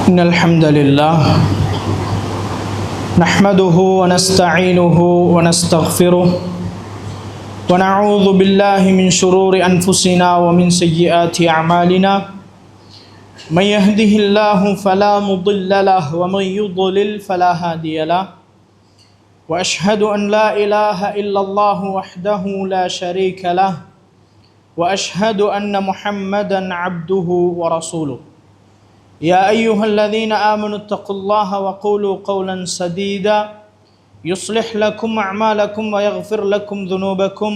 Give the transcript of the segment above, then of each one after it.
إن الحمد لله نحمده ونستعينه ونستغفره ونعوذ بالله من شرور أنفسنا ومن سيئات أعمالنا من يهده الله فلا مضل له ومن يضلل فلا هادي له وأشهد أن لا إله إلا الله وحده لا شريك له وأشهد أن محمدا عبده ورسوله يا أيها الذين آمنوا اتقوا الله وقولوا قولا سديدا يصلح لكم أعمالكم ويغفر لكم ذنوبكم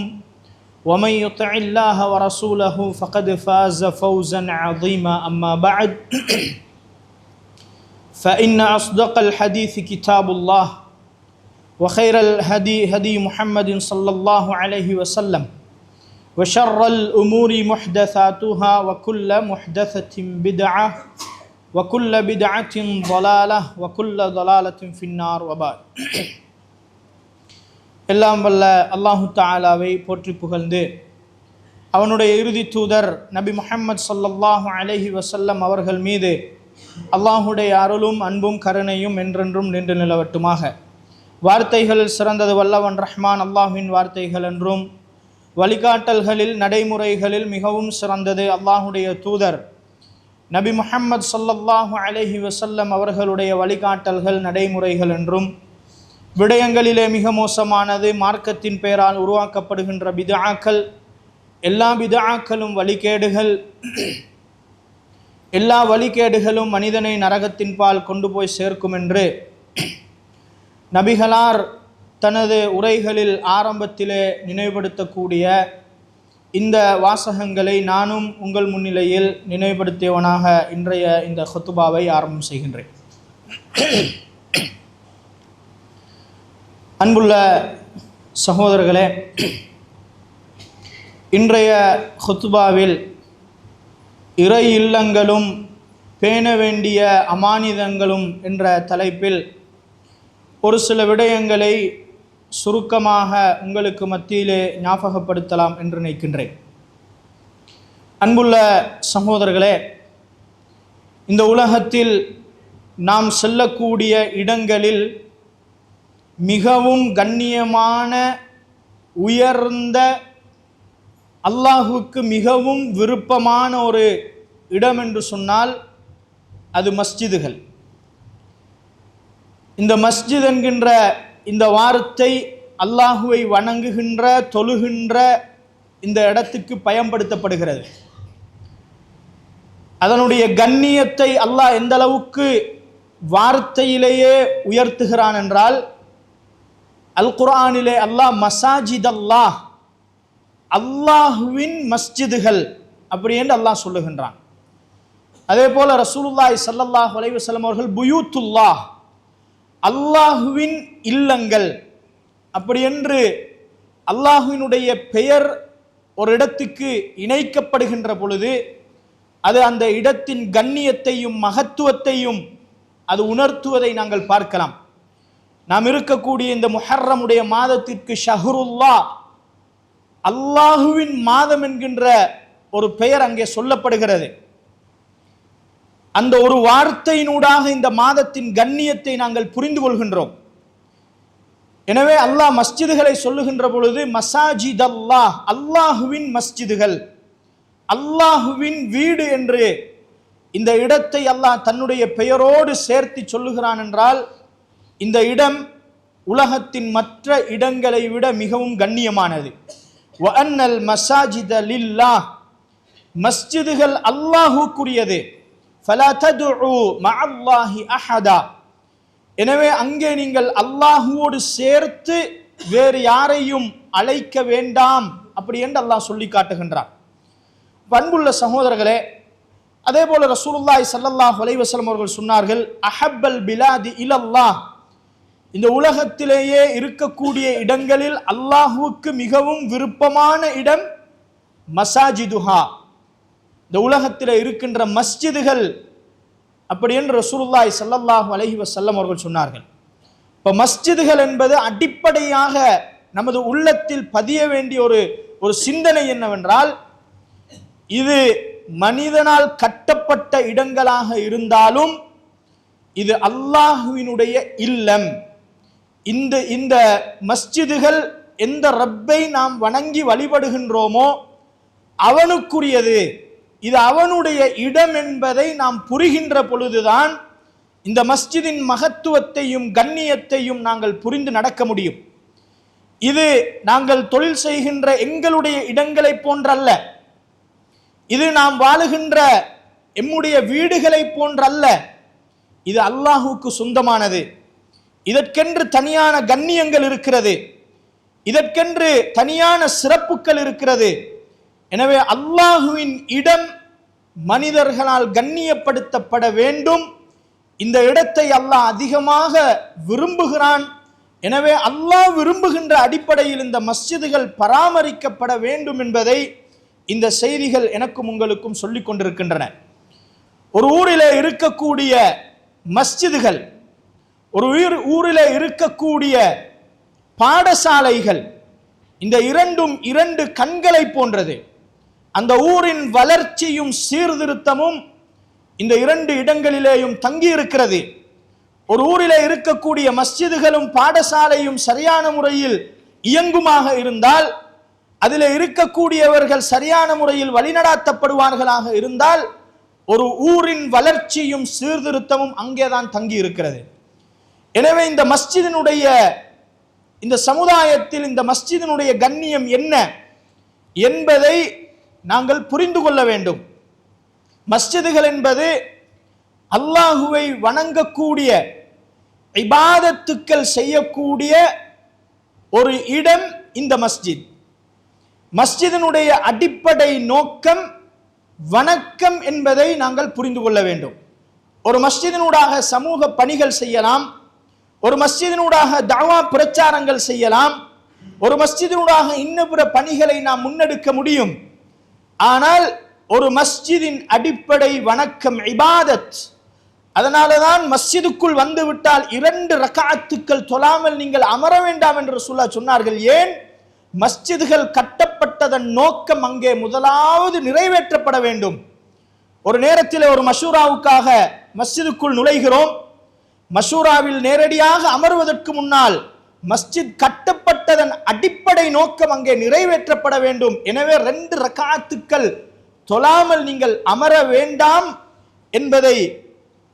ومن يطع الله ورسوله فقد فاز فوزا عظيما أما بعد فإن أصدق الحديث كتاب الله وخير الهدي هدي محمد صلى الله عليه وسلم وشر الأمور محدثاتها وكل محدثة بدعة وكل بدعة ضلالة وكل ضلالة في النار وبعد எல்லாம் வல்ல அல்லாஹு தஆலாவை போற்றி புகழ்ந்து அவனுடைய இறுதி தூதர் நபி முஹம்மது ஸல்லல்லாஹு அலைஹி வஸல்லம் அவர்கள் மீது அல்லாஹுடைய அருளும் அன்பும் கருணையும் என்றென்றும் நின்று நிலவட்டுமாக. வார்த்தைகளில் சிறந்தது வல்லவன் ரஹ்மான் அல்லாஹ்வின் வார்த்தைகள் என்றும், வழிகாட்டல்களில் நடைமுறைகளில் மிகவும் சிறந்தது அல்லாஹுடைய தூதர் நபி முஹம்மது ஸல்லல்லாஹு அலைஹி வஸல்லம் அவர்களுடைய வழிகாட்டல்கள் நடைமுறைகள் என்றும், விடயங்களிலே மிக மோசமானது மார்க்கத்தின் பெயரால் உருவாக்கப்படுகின்ற பித்ஆக்கள், எல்லா பித்ஆக்களும் வழிகேடுகள், எல்லா வழிகேடுகளும் மனிதனை நரகத்தின் பால் கொண்டு போய் சேர்க்கும் என்று நபிகளார் தனது உரைகளில் ஆரம்பத்திலே நினைவுபடுத்தக்கூடிய இந்த வாசகங்களை நானும் உங்கள் முன்னிலையில் நினைவுபடுத்தியவனாக இன்றைய இந்த ஹுத்துபாவை ஆரம்பம் செய்கின்றேன். அன்புள்ள சகோதரர்களே, இன்றைய ஹுத்துபாவில் இறை இல்லங்களும் பேண வேண்டிய அமானிதங்களும் என்ற தலைப்பில் ஒரு சில விடயங்களை சுருக்கமாக உங்களுக்கு மத்தியிலே ஞாபகப்படுத்தலாம் என்று நினைக்கின்றேன். அன்புள்ள சகோதரர்களே, இந்த உலகத்தில் நாம் செல்லக்கூடிய இடங்களில் மிகவும் கண்ணியமான உயர்ந்த அல்லாஹுக்கு மிகவும் விருப்பமான ஒரு இடம் என்று சொன்னால் அது மஸ்ஜிதுகள். இந்த மஸ்ஜித் என்கின்ற இந்த வார்த்தை அல்லாஹுவை வணங்குகின்ற தொழுகின்ற இந்த இடத்துக்கு பயன்படுத்தப்படுகிறது. அதனுடைய கண்ணியத்தை அல்லாஹ் எந்த அளவுக்கு வார்த்தையிலேயே உயர்த்துகிறான் என்றால், அல் குர்ஆனிலே அல்லாஹ் மசாஜித் அல்லாஹ், அல்லாஹுவின் மஸ்ஜிதுகள் அப்படி என்று அல்லாஹ் சொல்லுகின்றான். அதே போல ரசூலுல்லாஹி ஸல்லல்லாஹு அலைஹி வஸல்லம் அவர்கள் புயூத்துல்லாஹ், அல்லாஹுவின் இல்லங்கள் அப்படி என்று அல்லாஹுவினுடைய பெயர் ஒரு இடத்துக்கு இணைக்கப்படுகின்ற பொழுது அது அந்த இடத்தின் கண்ணியத்தையும் மகத்துவத்தையும் அது உணர்த்துவதை நாங்கள் பார்க்கலாம். நாம் இருக்கக்கூடிய இந்த முஹர்ரமுடைய மாதத்திற்கு ஷஹ்ருல்லாஹ், அல்லாஹுவின் மாதம் என்கின்ற ஒரு பெயர் அங்கே சொல்லப்படுகிறது. அந்த ஒரு வார்த்தையினூடாக இந்த மாதத்தின் கண்ணியத்தை நாங்கள் புரிந்து கொள்கின்றோம். எனவே அல்லாஹ் மஸ்ஜிதுகளை சொல்லுகின்ற பொழுது மசாஜித் அல்லாஹ், அல்லாஹுவின் மஸ்ஜிதுகள், அல்லாஹுவின் வீடு என்று இந்த இடத்தை அல்லாஹ் தன்னுடைய பெயரோடு சேர்த்து சொல்லுகிறான் என்றால், இந்த இடம் உலகத்தின் மற்ற இடங்களை விட மிகவும் கண்ணியமானது. வஅன்னல் மஸாஜித லில்லாஹ், மஸ்ஜிதுகள் அல்லாஹுக்குரியது. ஃபலா ததுஉ மஅல்லாஹி அஹதா, எனவே அங்கே நீங்கள் அல்லாஹுவோடு சேர்த்து வேறு யாரையும் அழைக்க வேண்டாம் அப்படி என்று அல்லாஹ் சொல்லி காட்டுகின்றான். அன்புள்ள சகோதரர்களே, அதே போல ரசூலுல்லாஹி ஸல்லல்லாஹு அலைஹி வஸல்லம் அவர்கள் சொன்னார்கள், அஹப்பல் பிலாதி இலல்லாஹ், இந்த உலகத்திலேயே இருக்கக்கூடிய இடங்களில் அல்லாஹுவுக்கு மிகவும் விருப்பமான இடம் மசாஜிதுஹா, இந்த உலகத்தில் இருக்கின்ற மஸ்ஜிதுகள் அப்படி என்று ரசூலுல்லாஹி ஸல்லல்லாஹு அலைஹி வஸல்லம் அவர்கள் சொன்னார்கள். இப்போ மஸ்ஜிதுகள் என்பது அடிப்படையாக நமது உள்ளத்தில் பதிய வேண்டிய ஒரு சிந்தனை என்னவென்றால், இது மனிதனால் கட்டப்பட்ட இடங்களாக இருந்தாலும் இது அல்லாஹுவினுடைய இல்லம். இந்த மஸ்ஜிதுகள் எந்த ரப்பை நாம் வணங்கி வழிபடுகின்றோமோ அவனுக்குரியது, இது அவனுடைய இடம் என்பதை நாம் புரிகின்ற பொழுதுதான் இந்த மஸ்ஜிதின் மகத்துவத்தையும் கண்ணியத்தையும் நாங்கள் புரிந்து நடக்க முடியும். இது நாங்கள் தொழில் செய்கின்ற எங்களுடைய இடங்களை போன்றல்ல, இது நாம் வாழுகின்ற எம்முடைய வீடுகளை போன்றல்ல, இது அல்லாஹுக்கு சொந்தமானது. இதற்கென்று தனியான கண்ணியங்கள் இருக்கிறது, இதற்கென்று தனியான சிறப்புகள் இருக்கிறது. எனவே அல்லாஹுவின் இடம் மனிதர்களால் கண்ணியப்படுத்தப்பட வேண்டும். இந்த இடத்தை அல்லாஹ் அதிகமாக விரும்புகிறான். எனவே அல்லாஹ் விரும்புகின்ற அடிப்படையில் இந்த மஸ்ஜிதுகள் பராமரிக்கப்பட வேண்டும் என்பதை இந்த செய்திகள் எனக்கும் உங்களுக்கும் சொல்லிக் கொண்டிருக்கின்றன. ஒரு ஊரிலே இருக்கக்கூடிய மஸ்ஜிதுகள், ஒரு ஊரிலே இருக்கக்கூடிய பாடசாலைகள், இந்த இரண்டும் இரண்டு கண்களை போன்றது. அந்த ஊரின் வளர்ச்சியும் சீர்திருத்தமும் இந்த இரண்டு இடங்களிலேயும் தங்கி இருக்கிறது. ஒரு ஊரிலே இருக்கக்கூடிய மஸ்ஜிதுகளும் பாடசாலையும் சரியான முறையில் இயங்குமாக இருந்தால், அதில் இருக்கக்கூடியவர்கள் சரியான முறையில் வழிநடாத்தப்படுவார்களாக இருந்தால், ஒரு ஊரின் வளர்ச்சியும் சீர்திருத்தமும் அங்கேதான் தங்கி இருக்கிறது. எனவே இந்த மஸ்ஜிதினுடைய, இந்த சமுதாயத்தில் இந்த மஸ்ஜிதினுடைய கண்ணியம் என்ன என்பதை நாங்கள் புரிந்து கொள்ள வேண்டும். மஸ்ஜிதுகள் என்பது அல்லாஹுவை வணங்கக்கூடிய, இபாதத்துக்கள் செய்யக்கூடிய ஒரு இடம். இந்த மஸ்ஜித், மஸ்ஜிதினுடைய அடிப்படை நோக்கம் வணக்கம் என்பதை நாங்கள் புரிந்து கொள்ள வேண்டும். ஒரு மஸ்ஜிதினூடாக சமூக பணிகள் செய்யலாம், ஒரு மஸ்ஜிதினூடாக தஅவா பிரச்சாரங்கள் செய்யலாம், ஒரு மஸ்ஜிதினூடாக இன்னும் பிற பணிகளை நாம் முன்னெடுக்க முடியும். ஆனால் ஒரு மஸ்ஜிதின் அடிப்படை வணக்கம், இபாதத். அதனாலதான் மஸ்ஜிதுக்குள் வந்துவிட்டால் 2 ரக்அத்துக்கள் தொழாமல் நீங்கள் அமர வேண்டாம் என்று ரசூலுல்லாஹ் சொன்னார்கள். ஏன்? மஸ்ஜிதுகள் கட்டப்பட்டதன் நோக்கம் அங்கே முதலாவது நிறைவேற்றப்பட வேண்டும். ஒரு நேரத்தில் ஒரு மஷூராவுக்காக மஸ்ஜிதுக்குள் நுழைகிறோம். மஷூராவில் நேரடியாக அமர்வதற்கு முன்னால் மஸ்ஜித் கட்டப்பட்டதன் அடிப்படை நோக்கம் அங்கே நிறைவேற்றப்பட வேண்டும். எனவே 2 ரக்அத்துக்கள் தொழாமல் நீங்கள் அமர வேண்டாம் என்பதை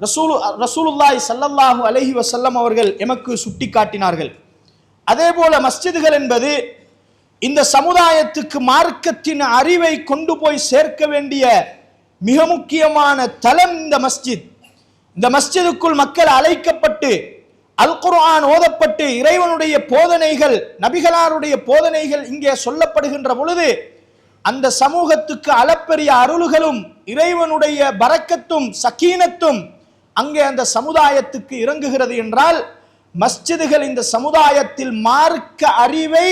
ரசூலுல்லாஹி ஸல்லல்லாஹு அலைஹி வஸல்லம் அவர்கள் எமக்கு சுட்டிக்காட்டினார்கள். அதே போல மஸ்ஜிதுகள் என்பது இந்த சமுதாயத்துக்கு மார்க்கத்தின் அறிவை கொண்டு போய் சேர்க்க வேண்டிய மிக முக்கியமான தலம் இந்த மஸ்ஜித். இந்த மஸ்ஜிதுக்குள் மக்கள் அழைக்கப்பட்டு அல் குர்ஆன் ஓதப்பட்டு இறைவனுடைய போதனைகள், நபிகளாருடைய போதனைகள் இங்கே சொல்லப்படுகின்ற பொழுது அந்த சமூகத்துக்கு அளப்பெரிய அருள்களும் இறைவனுடைய பரக்கத்தும் சக்கீனத்தும் அங்கே அந்த சமுதாயத்துக்கு இறங்குகிறது என்றால், மஸ்ஜிதுகள் இந்த சமுதாயத்தில் மார்க்க அறிவை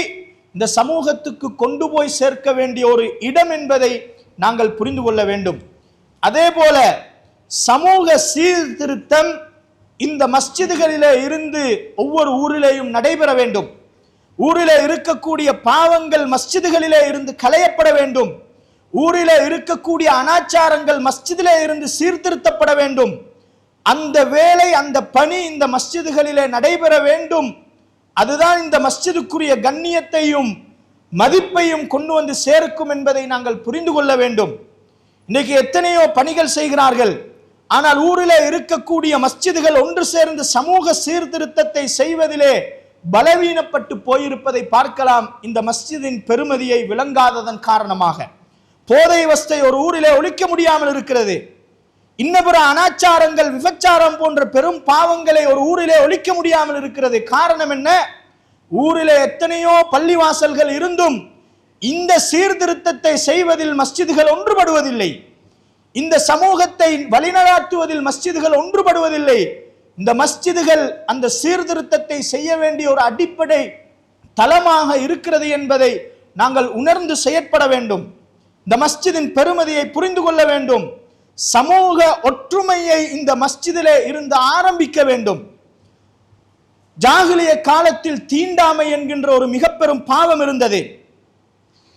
இந்த சமூகத்துக்கு கொண்டு போய் சேர்க்க வேண்டிய ஒரு இடம் என்பதை நாங்கள் புரிந்து கொள்ள வேண்டும். அதே போல சமூக சீர்திருத்தம் இந்த மஸ்ஜிதுகளிலே இருந்து ஒவ்வொரு ஊரிலேயும் நடைபெற வேண்டும். ஊரிலே இருக்கக்கூடிய பாவங்கள் மஸ்ஜிதுகளிலே இருந்து களையப்பட வேண்டும். ஊரிலே இருக்கக்கூடிய அனாச்சாரங்கள் மஸ்ஜிதிலே இருந்து சீர்திருத்தப்பட வேண்டும். அந்த வேலை, அந்த பணி இந்த மஸ்ஜிதுகளிலே நடைபெற வேண்டும். அதுதான் இந்த மஸ்ஜிதுக்குரிய கண்ணியத்தையும் மதிப்பையும் கொண்டு வந்து சேர்க்கும் என்பதை நாங்கள் புரிந்து கொள்ள வேண்டும். இன்னைக்கு எத்தனையோ பணிகள் செய்கிறார்கள், ஆனால் ஊரிலே இருக்கக்கூடிய மஸ்ஜிதுகள் ஒன்று சேர்ந்து சமூக சீர்திருத்தத்தை செய்வதிலே பலவீனப்பட்டு போயிருப்பதை பார்க்கலாம். இந்த மஸ்ஜிதின் பெருமதியை விளங்காததன் காரணமாக போதை வஸ்தை ஒரு ஊரிலே ஒழிக்க முடியாமல் இருக்கிறது. இன்னபிற அனாச்சாரங்கள், விபச்சாரம் போன்ற பெரும் பாவங்களை ஒரு ஊரிலே ஒழிக்க முடியாமல் இருக்கிறது. காரணம் என்ன? ஊரிலே எத்தனையோ பள்ளிவாசல்கள் இருந்தும் இந்த சீர்திருத்தத்தை செய்வதில் மஸ்ஜிதுகள் ஒன்றுபடுவதில்லை. இந்த சமூகத்தை வழிநடாத்துவதில் மஸ்ஜிதுகள் ஒன்றுபடுவதில்லை. இந்த மஸ்ஜிதுகள் அந்த சீர்திருத்தத்தை செய்ய வேண்டிய ஒரு அடிப்படை தளமாக இருக்கிறது என்பதை நாங்கள் உணர்ந்து செயற்பட வேண்டும். இந்த மஸ்ஜிதின் பெருமதியை புரிந்து கொள்ள வேண்டும். சமூக ஒற்றுமையை இந்த மஸ்ஜிதிலே இருந்து ஆரம்பிக்க வேண்டும். ஜாகிலிய காலத்தில் தீண்டாமை என்கின்ற ஒரு மிக பெரும் பாவம் இருந்தது.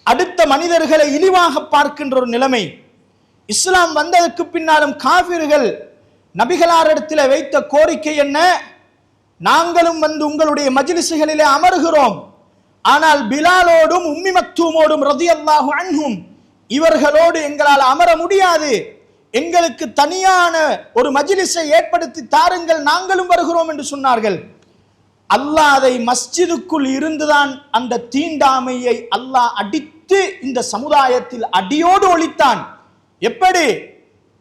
அடுத்த மனிதர்களை இழிவாக பார்க்கின்ற ஒரு நிலைமை. இஸ்லாம் வந்ததற்கு பின்னாலும் காபிர்கள் நபிகளாரிடத்தில் வைத்த கோரிக்கை என்ன? நாங்களும் வந்து உங்களுடைய மஜ்லிஸ்களிலே அமர்கிறோம், ஆனால் பிலாலோடும் உம்மி மக்தூமோடும் ரலியல்லாஹு அன்ஹும் இவர்களோடு எங்களால் அமர முடியாது, எங்களுக்கு தனியான ஒரு மஜ்லிஸை ஏற்படுத்தி தாருங்கள், நாங்களும் வருகிறோம் என்று சொன்னார்கள். அல்லாஹ் அதை மஸ்ஜிதுக்குள் இருந்துதான் அந்த தீண்டாமையை அல்லாஹ் அடித்து இந்த சமுதாயத்தில் அடியோடு ஒழித்தான். எப்படி?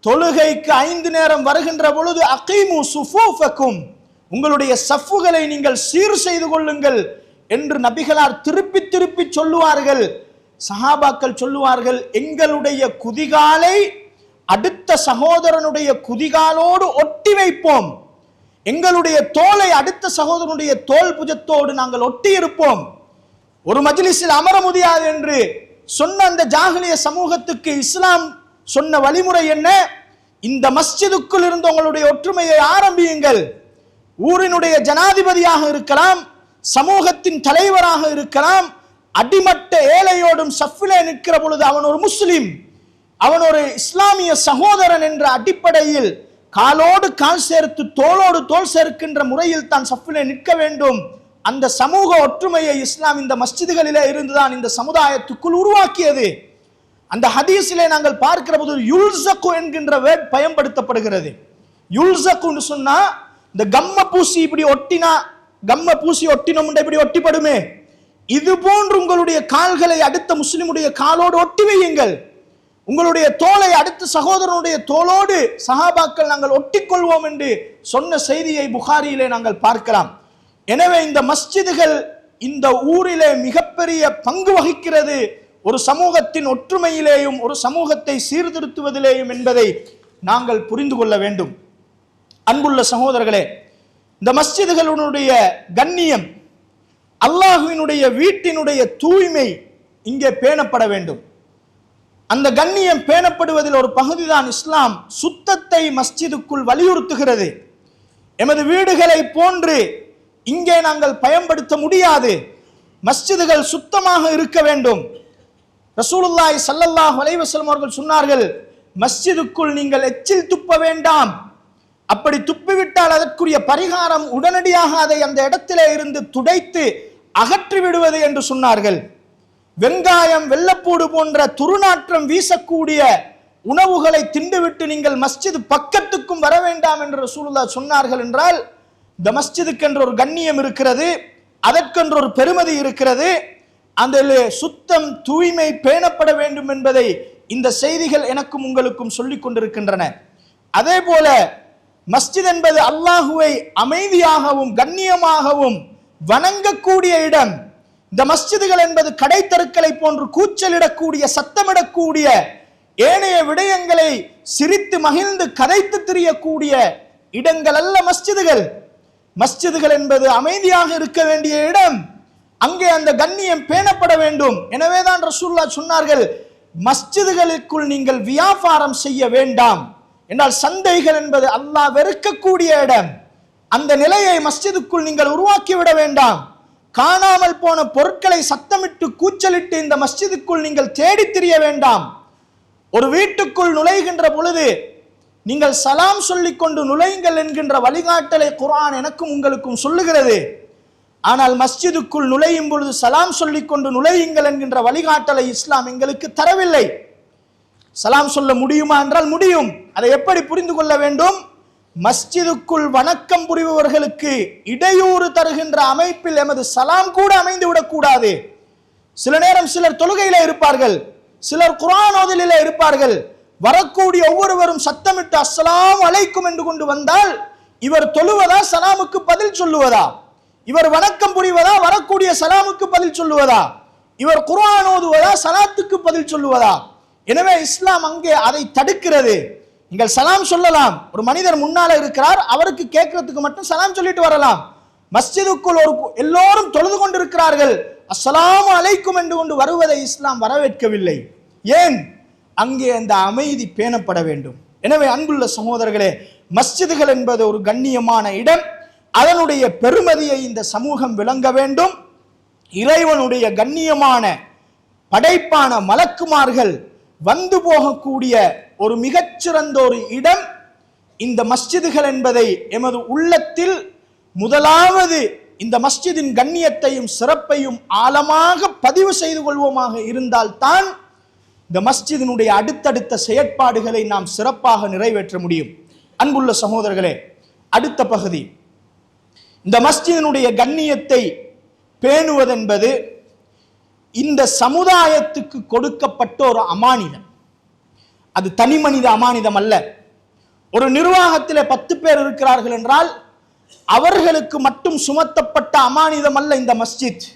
தொழுகைக்கு 5 நேரம் வருகின்ற பொழுது அகீமு சுஃபூஃபக்கும், உங்களுடைய சஃப்புகளை நீங்கள் சீர் செய்து கொள்ளுங்கள் என்று நபிகளார் திருப்பி திருப்பி சொல்லுவார்கள். சஹாபாக்கள் சொல்லுவார்கள், எங்களுடைய குதிகாலை அடுத்த சகோதரனுடைய குதிகாலோடு ஒட்டி வைப்போம், எங்களுடைய தோலை அடுத்த சகோதரனுடைய தோல் புஜத்தோடு நாங்கள் ஒட்டி இருப்போம். ஒரு மஜ்லிஸில் அமர முடியாது என்று சொன்ன அந்த ஜாஹிலிய சமூகத்துக்கு இஸ்லாம் சொன்ன வழிமுறை என்ன? இந்த மஸ்ஜிதுக்குள் இருந்து உங்களுடைய ஒற்றுமையை ஆரம்பியுங்கள். ஊரினுடைய ஜனாதிபதியாக இருக்கலாம், சமூகத்தின் தலைவராக இருக்கலாம், அடிமட்ட ஏழையோடும் சஃபிலே நிற்கிற பொழுது அவன் ஒரு முஸ்லிம், அவன் ஒரு இஸ்லாமிய சகோதரன் என்ற அடிப்படையில் காலோடு கால் சேர்த்து தோளோடு தோல் சேர்க்கின்ற முறையில் தான் சஃபிலே நிற்க வேண்டும். அந்த சமூக ஒற்றுமையை இஸ்லாம் இந்த மஸ்ஜிதுகளிலே இருந்துதான் இந்த சமுதாயத்துக்குள் உருவாக்கியது. அந்த ஹதீஸிலே நாங்கள் பார்க்கிற போது யுல்சகு என்கின்ற வேர்ட் பயன்படுத்தப்படுகிறது. யுல்சகுன்னு சொன்னா இந்த கம்ம பூசி இப்படி ஒட்டினா, கம்ம பூசி ஒட்டினோம் இப்படி ஒட்டிப்படுமே, இது போன்று உங்களுடைய கால்களை அடுத்த முஸ்லிமுடைய காலோடு ஒட்டி வையுங்கள், உங்களுடைய தோலை அடுத்த சகோதரனுடைய தோளோடு சஹாபாக்கள் நாங்கள் ஒட்டிக்கொள்வோம் என்று சொன்ன செய்தியை புகாரியிலே நாங்கள் பார்க்கலாம். எனவே இந்த மஸ்ஜிதுகள் இந்த ஊரிலே மிகப்பெரிய பங்கு வகிக்கிறது ஒரு சமூகத்தின் ஒற்றுமையிலேயும் ஒரு சமூகத்தை சீர்திருத்துவதிலேயும் என்பதை நாங்கள் புரிந்து கொள்ள வேண்டும். அன்புள்ள சகோதரர்களே, இந்த மஸ்ஜிதுகளுடைய கண்ணியம், அல்லாஹ்வினுடைய வீட்டினுடைய தூய்மை இங்கே பேணப்பட வேண்டும். அந்த கண்ணியம் பேணப்படுவதில் ஒரு பகுதிதான் இஸ்லாம் சுத்தத்தை மஸ்ஜிதுக்குள் வலியுறுத்துகிறது. எமது வீடுகளை போன்று இங்கே நாங்கள் பயன்படுத்த முடியாது, மஸ்ஜிதுகள் சுத்தமாக இருக்க வேண்டும். ரசூலுல்லாஹி ஸல்லல்லாஹு அலைஹி வஸல்லம் அவர்கள் சொன்னார்கள், மஸ்ஜிதுக்குள் நீங்கள் எச்சில் துப்ப வேண்டாம், அப்படி துப்பிவிட்டால் அதற்குரிய பரிகாரம் உடனடியாக அதை அந்த இடத்திலே இருந்து துடைத்து அகற்றி விடுவது என்று சொன்னார்கள். வெங்காயம் வெள்ளப்பூடு போன்ற துருநாற்றம் வீசக்கூடிய உணவுகளை திண்டுவிட்டு நீங்கள் மஸ்ஜித் பக்கத்துக்கும் வர வேண்டாம் என்று ரசூலுல்லாஹ் சொன்னார்கள். என்றால் இந்த மஸ்ஜிதுக்கு என்ற ஒரு கண்ணியம் இருக்கிறது, அதற்கென்ற ஒரு பெருமதி இருக்கிறது, அதில் சுத்தம் தூய்மை பேணப்பட வேண்டும் என்பதை இந்த செய்திகள் எனக்கும் உங்களுக்கும் சொல்லிக் கொண்டிருக்கின்றன. அதே போல மஸ்ஜித் என்பது அல்லாஹுவை அமைதியாகவும் கண்ணியமாகவும் வணங்கக்கூடிய இடம். இந்த மஸ்ஜிதுகள் என்பது கடை தெருக்களை போன்று கூச்சலிடக்கூடிய சத்தமிடக்கூடிய ஏனைய விடயங்களை சிரித்து மகிழ்ந்து கதைத்து திரியக்கூடிய இடங்கள் அல்ல மஸ்ஜிதுகள். மஸ்ஜிதுகள் என்பது அமைதியாக இருக்க வேண்டிய இடம், அங்கே அந்த கண்ணியம் பேணப்பட வேண்டும். எனவேதான் ரசூலுல்லாஹ் சொன்னார்கள், மஸ்ஜிதுகளுக்குள் நீங்கள் வியாபாரம் செய்ய வேண்டாம் என்றால் சந்தைகள் என்பது அல்லாஹ் வெறுக்கக்கூடிய இடம், அந்த நிலையை மஸ்ஜிதுக்குள் நீங்கள் உருவாக்கிவிட வேண்டாம். காணாமல் போன பொருட்களை சத்தமிட்டு கூச்சலிட்டு இந்த மஸ்ஜிதுக்குள் நீங்கள் தேடி திரிய வேண்டாம். ஒரு வீட்டுக்குள் நுழைகின்ற பொழுது நீங்கள் சலாம் சொல்லிக் கொண்டு நுழையுங்கள் என்கின்ற வழிகாட்டலை குர்ஆன் எனக்கும் உங்களுக்கும் சொல்லுகிறது. ஆனால் மஸ்ஜிதுக்குள் நுழையும் பொழுது சலாம் சொல்லிக் கொண்டு நுழையுங்கள் என்கின்ற வழிகாட்டலை இஸ்லாம் எங்களுக்கு தரவில்லை. சலாம் சொல்ல முடியுமா என்றால் முடியும். அதை எப்படி புரிந்து கொள்ள வேண்டும்? மஸ்ஜிதுக்குள் வணக்கம் புரிபவர்களுக்கு இடையூறு தருகின்ற அமைப்பில் எமது சலாம் கூட அமைந்து விடக்கூடாது. சில நேரம் சிலர் தொழுகையில இருப்பார்கள், சிலர் குர்ஆன் ஓதலிலே இருப்பார்கள். வரக்கூடிய ஒவ்வொருவரும் சத்தமிட்டு அஸ்ஸலாமு அலைக்கும் என்று கொண்டு வந்தால் இவர் தொழுவதா சலாமுக்கு பதில் சொல்லுவதா? இவர் வணக்கம் புரிவதா வரக்கூடிய சலாமுக்கு பதில் சொல்லுவதா? இவர் குர்ஆன் ஓதுவதா சலாத்துக்கு பதில் சொல்லுவதா? எனவே இஸ்லாம் அங்கே அதை தடுக்கிறது. நீங்கள் சலாம் சொல்லலாம், ஒரு மனிதர் முன்னால இருக்கிறார், அவருக்கு கேட்கறதுக்கு மட்டும் சலாம் சொல்லிட்டு வரலாம். மஸ்ஜிதுக்குள் ஒரு எல்லோரும் தொழுது கொண்டிருக்கிறார்கள், அஸ்ஸலாமு அலைக்கும் என்று கொண்டு வருவதை இஸ்லாம் வரவேற்கவில்லை. ஏன்? அங்கே அந்த அமைதி பேணப்பட வேண்டும். எனவே அன்புள்ள சகோதரர்களே, மஸ்ஜிதுகள் என்பது ஒரு கண்ணியமான இடம், அதனுடைய பெருமதியை இந்த சமூகம் விளங்க வேண்டும். இறைவனுடைய கண்ணியமான படைப்பான மலக்குமார்கள் வந்து போகக்கூடிய ஒரு மிகச்சிறந்த ஒரு இடம் இந்த மஸ்ஜிதுகள் என்பதை எமது உள்ளத்தில் முதலாவது இந்த மஸ்ஜிதின் கண்ணியத்தையும் சிறப்பையும் ஆழமாக பதிவு செய்து கொள்வோமாக இருந்தால்தான் இந்த மஸ்ஜிதினுடைய அடுத்தடுத்த செயற்பாடுகளை நாம் சிறப்பாக நிறைவேற்ற முடியும். அன்புள்ள சகோதரர்களே, அடுத்த பகுதி, இந்த மஸ்ஜிதினுடைய கண்ணியத்தை பேணுவதென்பது இந்த சமுதாயத்துக்கு கொடுக்கப்பட்ட ஒரு அமானிதம். அது தனி மனித அமானிதம் அல்ல. ஒரு நிர்வாகத்திலே 10 பேர் இருக்கிறார்கள் என்றால் அவர்களுக்கு மட்டும் சுமத்தப்பட்ட அமானிதம் அல்ல இந்த மஸ்ஜித்.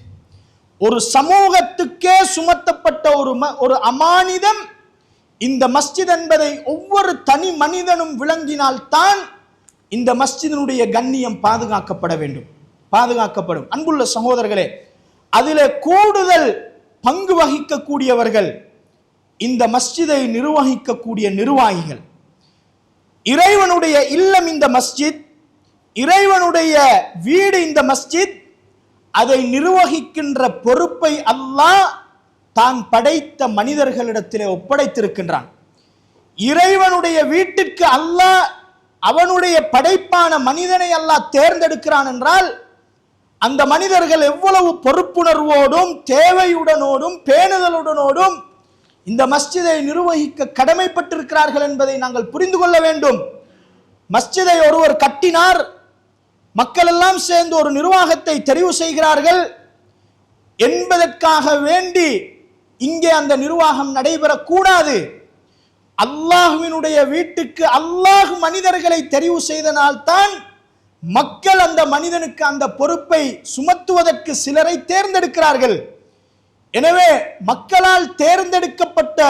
ஒரு சமூகத்துக்கே சுமத்தப்பட்ட ஒரு அமானிதம் இந்த மஸ்ஜித் என்பதை ஒவ்வொரு தனி மனிதனும் விளங்கினால்தான் இந்த மஸ்ஜிதினுடைய கண்ணியம் பாதுகாக்கப்படும். அன்புள்ள சகோதரர்களே, அதிலே கூடுதல் பங்கு வகிக்கக்கூடியவர்கள் இந்த மஸ்ஜிதை நிர்வகிக்கக்கூடிய நிர்வாகிகள். இறைவனுடைய இல்லம் இந்த மஸ்ஜித், இறைவனுடைய வீடு இந்த மஸ்ஜித். அதை நிர்வகிக்கின்ற பொறுப்பை அல்லாஹ் தான் படைத்த மனிதர்களிடத்திலே ஒப்படைத்திருக்கின்றான். இறைவனுடைய வீட்டிற்கு அல்லாஹ் அவனுடைய படைப்பான மனிதனை அல்லாஹ் தேர்ந்தெடுக்கிறான் என்றால் அந்த மனிதர்கள் எவ்வளவு பொறுப்புணர்வோடும் தேவையுடனோடும் பேணுதலுடனோடும் இந்த மஸ்ஜிதை நிர்வகிக்க கடமைப்பட்டிருக்கிறார்கள் என்பதை நாங்கள் புரிந்து கொள்ள வேண்டும். மஸ்ஜிதை ஒருவர் கட்டினார், மக்கள் எல்லாம் சேர்ந்து ஒரு நிர்வாகத்தை தெரிவு செய்கிறார்கள் என்பதற்காக வேண்டி இங்கே அந்த நிர்வாகம் நடைபெறக்கூடாது. அல்லாஹ்வினுடைய வீட்டுக்கு அல்லாஹ் மனிதர்களை தெரிவு செய்தனால்தான் மக்கள் அந்த மனிதனுக்கு அந்த பொறுப்பை சுமத்துவதற்கு சிலரை தேர்ந்தெடுக்கிறார்கள். எனவே மக்களால் தேர்ந்தெடுக்கப்பட்ட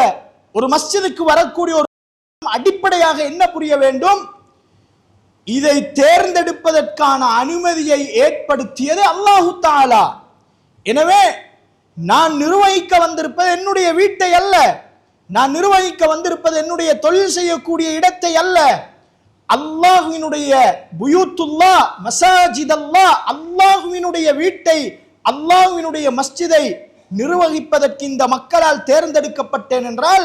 ஒரு மஸ்ஜிதுக்கு வரக்கூடிய ஒரு அடிப்படையாக என்ன புரிய வேண்டும்? இதை தேர்ந்தெடுப்பதற்கான அனுமதியை ஏற்படுத்தியது அல்லாஹு தஆலா. எனவே நான் நிர்வகிக்க வந்திருப்பது என்னுடைய வீட்டை அல்ல, நான் நிர்வகிக்க வந்திருப்பது என்னுடைய தொழில் செய்யக்கூடிய இடத்தை அல்ல. அல்லாஹ்வினுடைய புயூத்துல்லாஹ் மசாஜிதல்லாஹ், அல்லாஹ்வினுடைய வீட்டை, அல்லாஹ்வினுடைய மஸ்ஜிதை நிர்வகிப்பதற்கு இந்த மக்களால் தேர்ந்தெடுக்கப்பட்டேன் என்றால்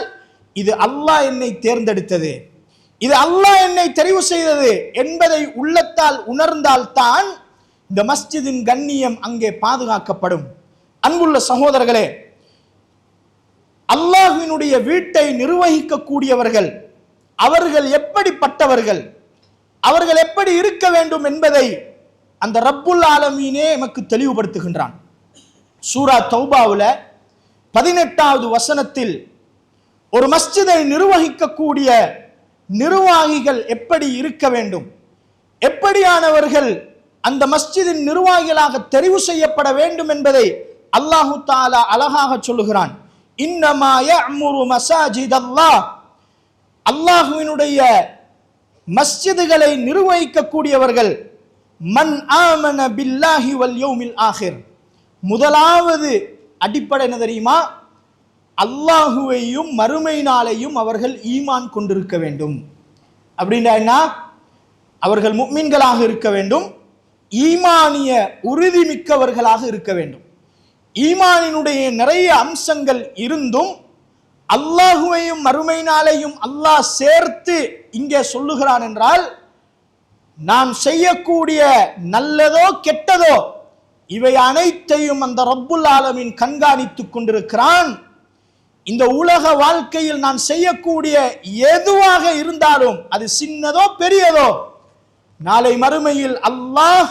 இது அல்லாஹ் என்னை தேர்ந்தெடுத்தது, இது அல்லாஹ் என்னை தெரிவு செய்தது என்பதை உள்ளத்தால் உணர்ந்தால்தான் இந்த மஸ்ஜிதின் கண்ணியம் அங்கே பாதுகாக்கப்படும். அன்புள்ள சகோதரர்களே, அல்லாஹ்வினுடைய வீட்டை நிர்வகிக்கக்கூடியவர்கள் அவர்கள் எப்படிப்பட்டவர்கள், அவர்கள் எப்படி இருக்க வேண்டும் என்பதை அந்த ரப்புல் ஆலமீனே நமக்கு தெளிவுபடுத்துகின்றான். சூரா தௌபாவுல 18வது வசனத்தில் ஒரு மஸ்ஜிதை நிர்வகிக்கக்கூடிய நிர்வாகிகள் எப்படி இருக்க வேண்டும், எப்படியானவர்கள் அந்த மஸ்ஜிதின் நிர்வாகிகளாக தெரிவு செய்யப்பட வேண்டும் என்பதை அல்லாஹு தஆலா அழகாக சொல்லுகிறான். இன்னமா யஅமுரு மசாஜிதல்லாஹ், அல்லாஹ்வினுடைய மஸ்ஜிதுகளை நிர்வகிக்கக்கூடியவர்கள் மன் ஆமன பில்லாஹி வல் யௌமில் ஆகிர். முதலாவது அடிப்படை என்ன தெரியுமா? அல்லாஹுவையும் மறுமை நாளையும் அவர்கள் ஈமான் கொண்டிருக்க வேண்டும். அப்படின்னா என்ன? அவர்கள் முஃமின்களாக இருக்க வேண்டும், ஈமானிய உறுதி மிக்கவர்களாக இருக்க வேண்டும். ஈமானினுடைய நிறைய அம்சங்கள் இருந்தும் அல்லாஹுவையும் மறுமை நாளையும் அல்லாஹ் சேர்த்து இங்கே சொல்லுகிறான் என்றால், நாம் செய்யக்கூடிய நல்லதோ கெட்டதோ இவை அனைத்தையும் அந்த ரப்புல் ஆலமீன் கண்காணித்துக் கொண்டிருக்கிறான். இந்த உலக வாழ்க்கையில் நான் செய்யக்கூடிய எதுவாக இருந்தாலும் அது சின்னதோ பெரியதோ, நாளை மறுமையில் அல்லாஹ்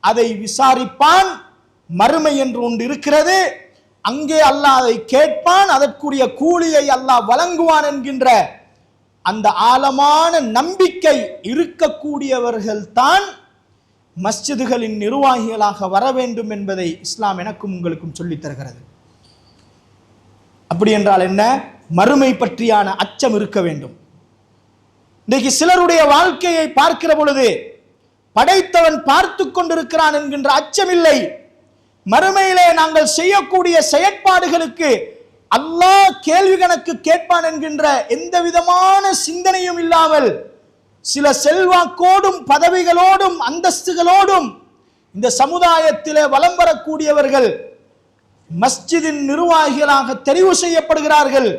அதை விசாரிப்பான். மறுமை என்று ஒன்று இருக்கிறது, அங்கே அல்லாஹ் அதை கேட்பான், அதற்குரிய கூலியை அல்லாஹ் வழங்குவான் என்கின்ற அந்த ஆழமான நம்பிக்கை இருக்கக்கூடியவர்கள் தான் மஸ்ஜிதுகளின் நிர்வாகிகளாக வர வேண்டும் என்பதை இஸ்லாம் எனக்கும் உங்களுக்கும் சொல்லித் தருகிறது. அப்படி என்றால் என்ன? மறுமை பற்றியான அச்சம் இருக்க வேண்டும். இன்றைக்கு சிலருடைய வாழ்க்கையை பார்க்கிற பொழுது படைத்தவன் பார்த்து கொண்டிருக்கிறான் என்கின்ற அச்சம் இல்லை. மறுமையிலே நாங்கள் செய்யக்கூடிய செயற்பாடுகளுக்கு அல்லாஹ் கேள்வி கணக்கு கேட்பான் என்கின்ற எந்த விதமான சிந்தனையும் இல்லாமல் சில செல்வாக்கோடும் பதவிகளோடும் அந்தஸ்துகளோடும் இந்த சமுதாயத்திலே வலம் வரக்கூடியவர்கள் மஸ்ஜிதின் நிர்வாகிகளாக தெரிவு செய்யப்படுகிறார்கள்.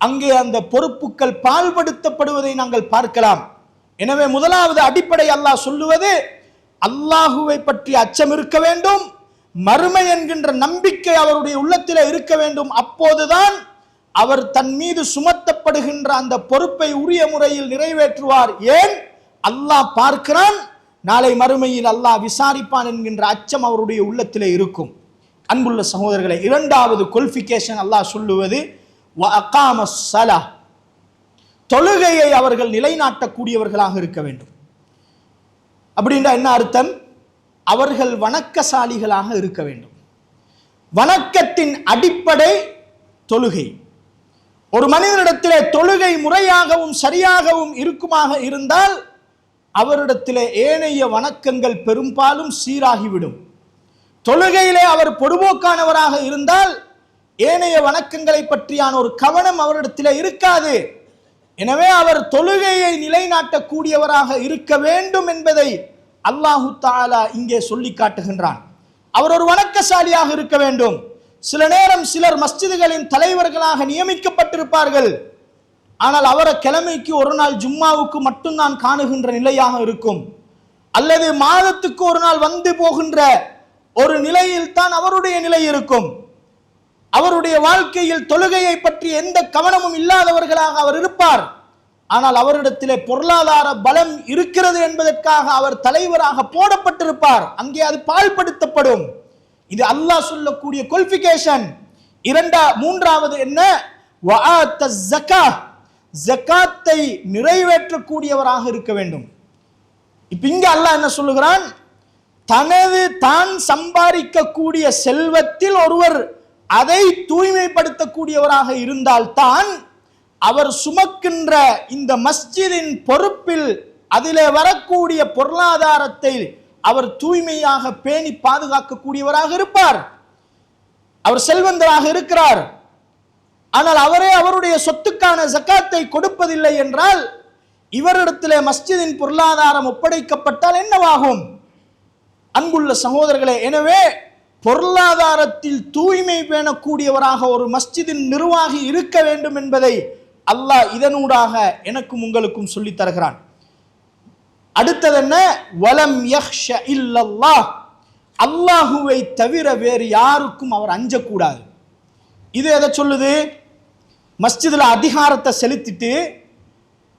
அங்கே அந்த பொறுப்புகள் பால்படுத்தப்படுவதை நாங்கள் பார்க்கலாம். எனவே முதலாவது அடிப்படை அல்லாஹ் சொல்லுவது அல்லாஹுவை பற்றி அச்சம் இருக்க வேண்டும், மறுமை என்கின்ற நம்பிக்கை அவருடைய உள்ளத்திலே இருக்க வேண்டும். அப்போதுதான் அவர் தன் மீது சுமத்தப்படுகின்ற அந்த பொறுப்பை உரிய முறையில் நிறைவேற்றுவார். ஏன்? அல்லாஹ் பார்க்கிறான், நாளை மறுமையில் அல்லாஹ் விசாரிப்பான் என்கின்ற அச்சம் அவருடைய உள்ளத்திலே இருக்கும். அன்புள்ள சகோதரர்களை, இரண்டாவது குவாலிஃபிகேஷன் அல்லாஹ் சொல்லுவது தொழுகையை அவர்கள் நிலைநாட்டக்கூடியவர்களாக இருக்க வேண்டும். அப்படின்னா என்ன அர்த்தம்? அவர்கள் வணக்கசாலிகளாக இருக்க வேண்டும். வணக்கத்தின் அடிப்படை தொழுகை. ஒரு மனிதனிடத்திலே தொழுகை முறையாகவும் சரியாகவும் இருக்குமாக இருந்தால் அவரிடத்திலே ஏனைய வணக்கங்கள் பெரும்பாலும் சீராகிவிடும். தொழுகையிலே அவர் பொடுபோக்கானவராக இருந்தால் ஏனைய வணக்கங்களை பற்றியான ஒரு கவனம் அவரிடத்திலே இருக்காது. எனவே அவர் தொழுகையை நிலைநாட்டக்கூடியவராக இருக்க வேண்டும் என்பதை அல்லாஹு தஆலா இங்கே சொல்லி காட்டுகின்றான். அவர் ஒரு வணக்கசாலியாக இருக்க வேண்டும். சில நேரம் சிலர் மஸ்ஜிதுகளின் தலைவர்களாக நியமிக்கப்பட்டிருப்பார்கள். ஆனால் அவரை கிழமைக்கு ஒரு நாள் ஜும்மாவுக்கு மட்டும்தான் காணுகின்ற நிலையாக இருக்கும், அல்லது மாதத்துக்கு ஒரு நாள் வந்து போகின்ற ஒரு நிலையில் தான் அவருடைய நிலை இருக்கும். அவருடைய வாழ்க்கையில் தொழுகையை பற்றி எந்த கவனமும் இல்லாதவர்களாக அவர் இருப்பார். ஆனால் அவரிடத்திலே பொருளாதார பலம் இருக்கிறது என்பதற்காக அவர் தலைவராக போடப்பட்டிருப்பார். அங்கே அது பாழ்படுத்தப்படும். இது அல்லாஹ் சொல்லக்கூடிய குவாலிஃபிகேஷன். மூன்றாவது என்ன? ஜகாத்தை நிறைவேற்றக்கூடியவராக இருக்க வேண்டும். இப்ப இங்க அல்லாஹ் என்ன சொல்லுகிறான்? தான் சம்பாதிக்கக்கூடிய செல்வத்தில் ஒருவர் அதை தூய்மைப்படுத்தக்கூடியவராக இருந்தால்தான் அவர் சுமக்கின்ற இந்த மஸ்ஜிதின் பொறுப்பில் அதிலே வரக்கூடிய பொருளாதாரத்தை அவர் தூய்மையாக பேணி பாதுகாக்கக்கூடியவராக இருப்பார். அவர் செல்வந்தராக இருக்கிறார், ஆனால் அவரே அவருடைய சொத்துக்கான ஜகாத்தை கொடுப்பதில்லை என்றால் இவரிடத்திலே மஸ்ஜிதின் பொருளாதாரம் ஒப்படைக்கப்பட்டால் என்னவாகும்? அன்புள்ள சகோதரர்களே, எனவே பொருளாதாரத்தில் தூய்மை பேணக்கூடியவராக ஒரு மஸ்ஜிதின் நிர்வாகி இருக்க வேண்டும் என்பதை அல்லாஹ் இதனூடாக எனக்கும் உங்களுக்கும் சொல்லி தருகிறான். அடுத்தது என்ன? வலம் யக்ஷ இல்லல்லாஹ், அல்லாஹுவை தவிர வேறு யாருக்கும் அவர் அஞ்சக்கூடாது. இது எதை சொல்லுது? மஸ்ஜிதுல அதிகாரத்தை செலுத்திட்டு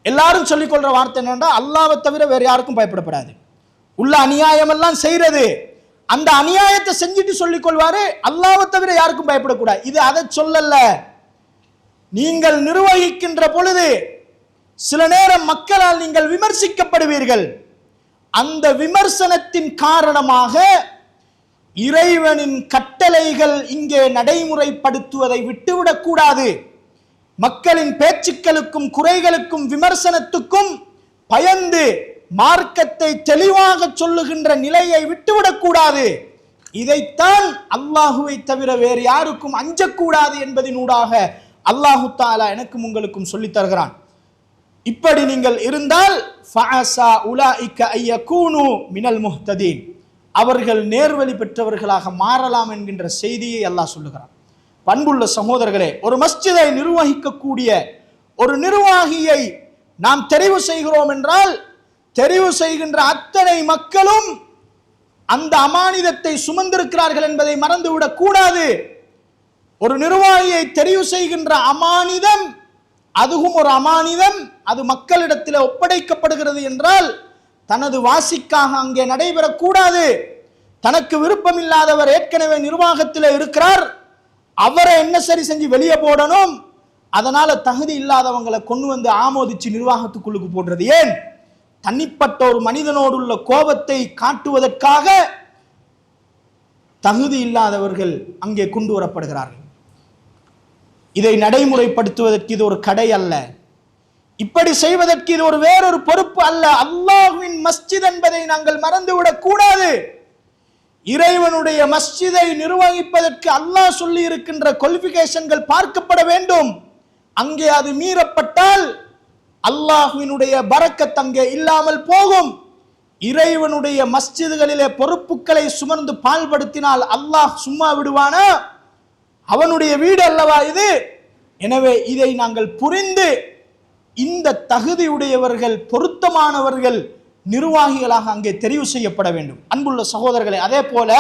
எல்லாரும் சொல்லிக்கொள்ற வார்த்தை என்னன்னா, அல்லாஹ்வை தவிர வேறு யாருக்கும் பயப்படப்படாது. உள்ள அநியாயம் எல்லாம் செய்யறது, அந்த அநியாயத்தை செஞ்சுட்டு சொல்லிக் கொள்வாரு, அல்லாஹ்வை தவிர யாருக்கும் பயப்படக்கூடாது. இது அதை சொல்லல. நீங்கள் நிர்வகிக்கின்ற பொழுது சில நேரம் மக்களால் நீங்கள் விமர்சிக்கப்படுவீர்கள். அந்த விமர்சனத்தின் காரணமாக இறைவனின் கட்டளைகள் இங்கே நடைமுறைப்படுத்துவதை விட்டுவிடக் கூடாது. மக்களின் பேச்சுக்களுக்கும் குறைகளுக்கும் விமர்சனத்துக்கும் பயந்து மார்க்கத்தை தெளிவாக சொல்லுகின்ற நிலையை விட்டுவிடக் கூடாது. இதைத்தான் அல்லாஹுவை தவிர வேறு யாருக்கும் அஞ்சக்கூடாது என்பதினூடாக அல்லாஹு தஆலா எனக்கும் உங்களுக்கும் சொல்லித் தருகிறான். இப்படி நீங்கள் இருந்தால் மினல் முஹ்ததீன், அவர்கள் நேர்வழி பெற்றவர்களாக மாறலாம் என்கின்ற செய்தியை அல்லாஹ் சொல்லுகிறான். பண்புள்ள சகோதரர்களே, ஒரு மஸ்ஜிதை நிர்வகிக்கக்கூடிய ஒரு நிர்வாகியை நாம் தெரிவு செய்கிறோம் என்றால் தெரிவு செய்கின்ற அத்தனை மக்களும் அந்த அமானிதத்தை சுமந்திருக்கிறார்கள் என்பதை மறந்துவிடக் கூடாது. ஒரு நிர்வாகியை தெரிவு செய்கின்ற அமானிதம், அதுவும் ஒரு அமானிதம், அது மக்களிடத்தில் ஒப்படைக்கப்படுகிறது என்றால் தனது வாசிக்காக அங்கே நடைபெறக்கூடாது. தனக்கு விருப்பம் இல்லாதவர் ஏற்கனவே நிர்வாகத்தில் இருக்கிறார், அவரை என்ன சரி செஞ்சு வெளியே போடணும். அதனால தகுதி இல்லாதவங்களை கொண்டு வந்து ஆமோதிச்சு நிர்வாகத்துக்குள்ளுக்கு போடுறது ஏன்? தனிப்பட்ட ஒரு மனிதனோடு உள்ள கோபத்தை காட்டுவதற்காக தகுதி இல்லாதவர்கள் அங்கே கொண்டு வரப்படுகிறார்கள். இதை நடைமுறைப்படுத்துவதற்கு இது ஒரு கடை அல்ல, இப்படி செய்வதற்கு இது ஒரு வேறொரு பொறுப்பு அல்ல. அல்லாஹ்வின் மஸ்ஜித் என்பதை நாங்கள் மறந்துவிடக் கூடாது. இறைவனுடைய மஸ்ஜிதை நிர்வகிப்பதற்கு அல்லாஹ் சொல்லி இருக்கின்ற குவாலிஃபிகேஷன்கள் பார்க்கப்பட வேண்டும். அங்கே அது மீறப்பட்டால் அல்லாஹ்வினுடைய பரக்கத் அங்கே இல்லாமல் போகும். இறைவனுடைய மஸ்ஜிதுகளிலே பொறுப்புகளை சுமந்து பால்படுத்தினால் அல்லாஹ் சும்மா விடுவானா? அவனுடைய வீடு அல்லவா இது? எனவே இதை நாங்கள் புரிந்து இந்த தகுதியுடையவர்கள், பொருத்தமானவர்கள் நிர்வாகிகளாக அங்கே தெரிவு செய்யப்பட வேண்டும். அன்புள்ள சகோதரர்களே, அதே போல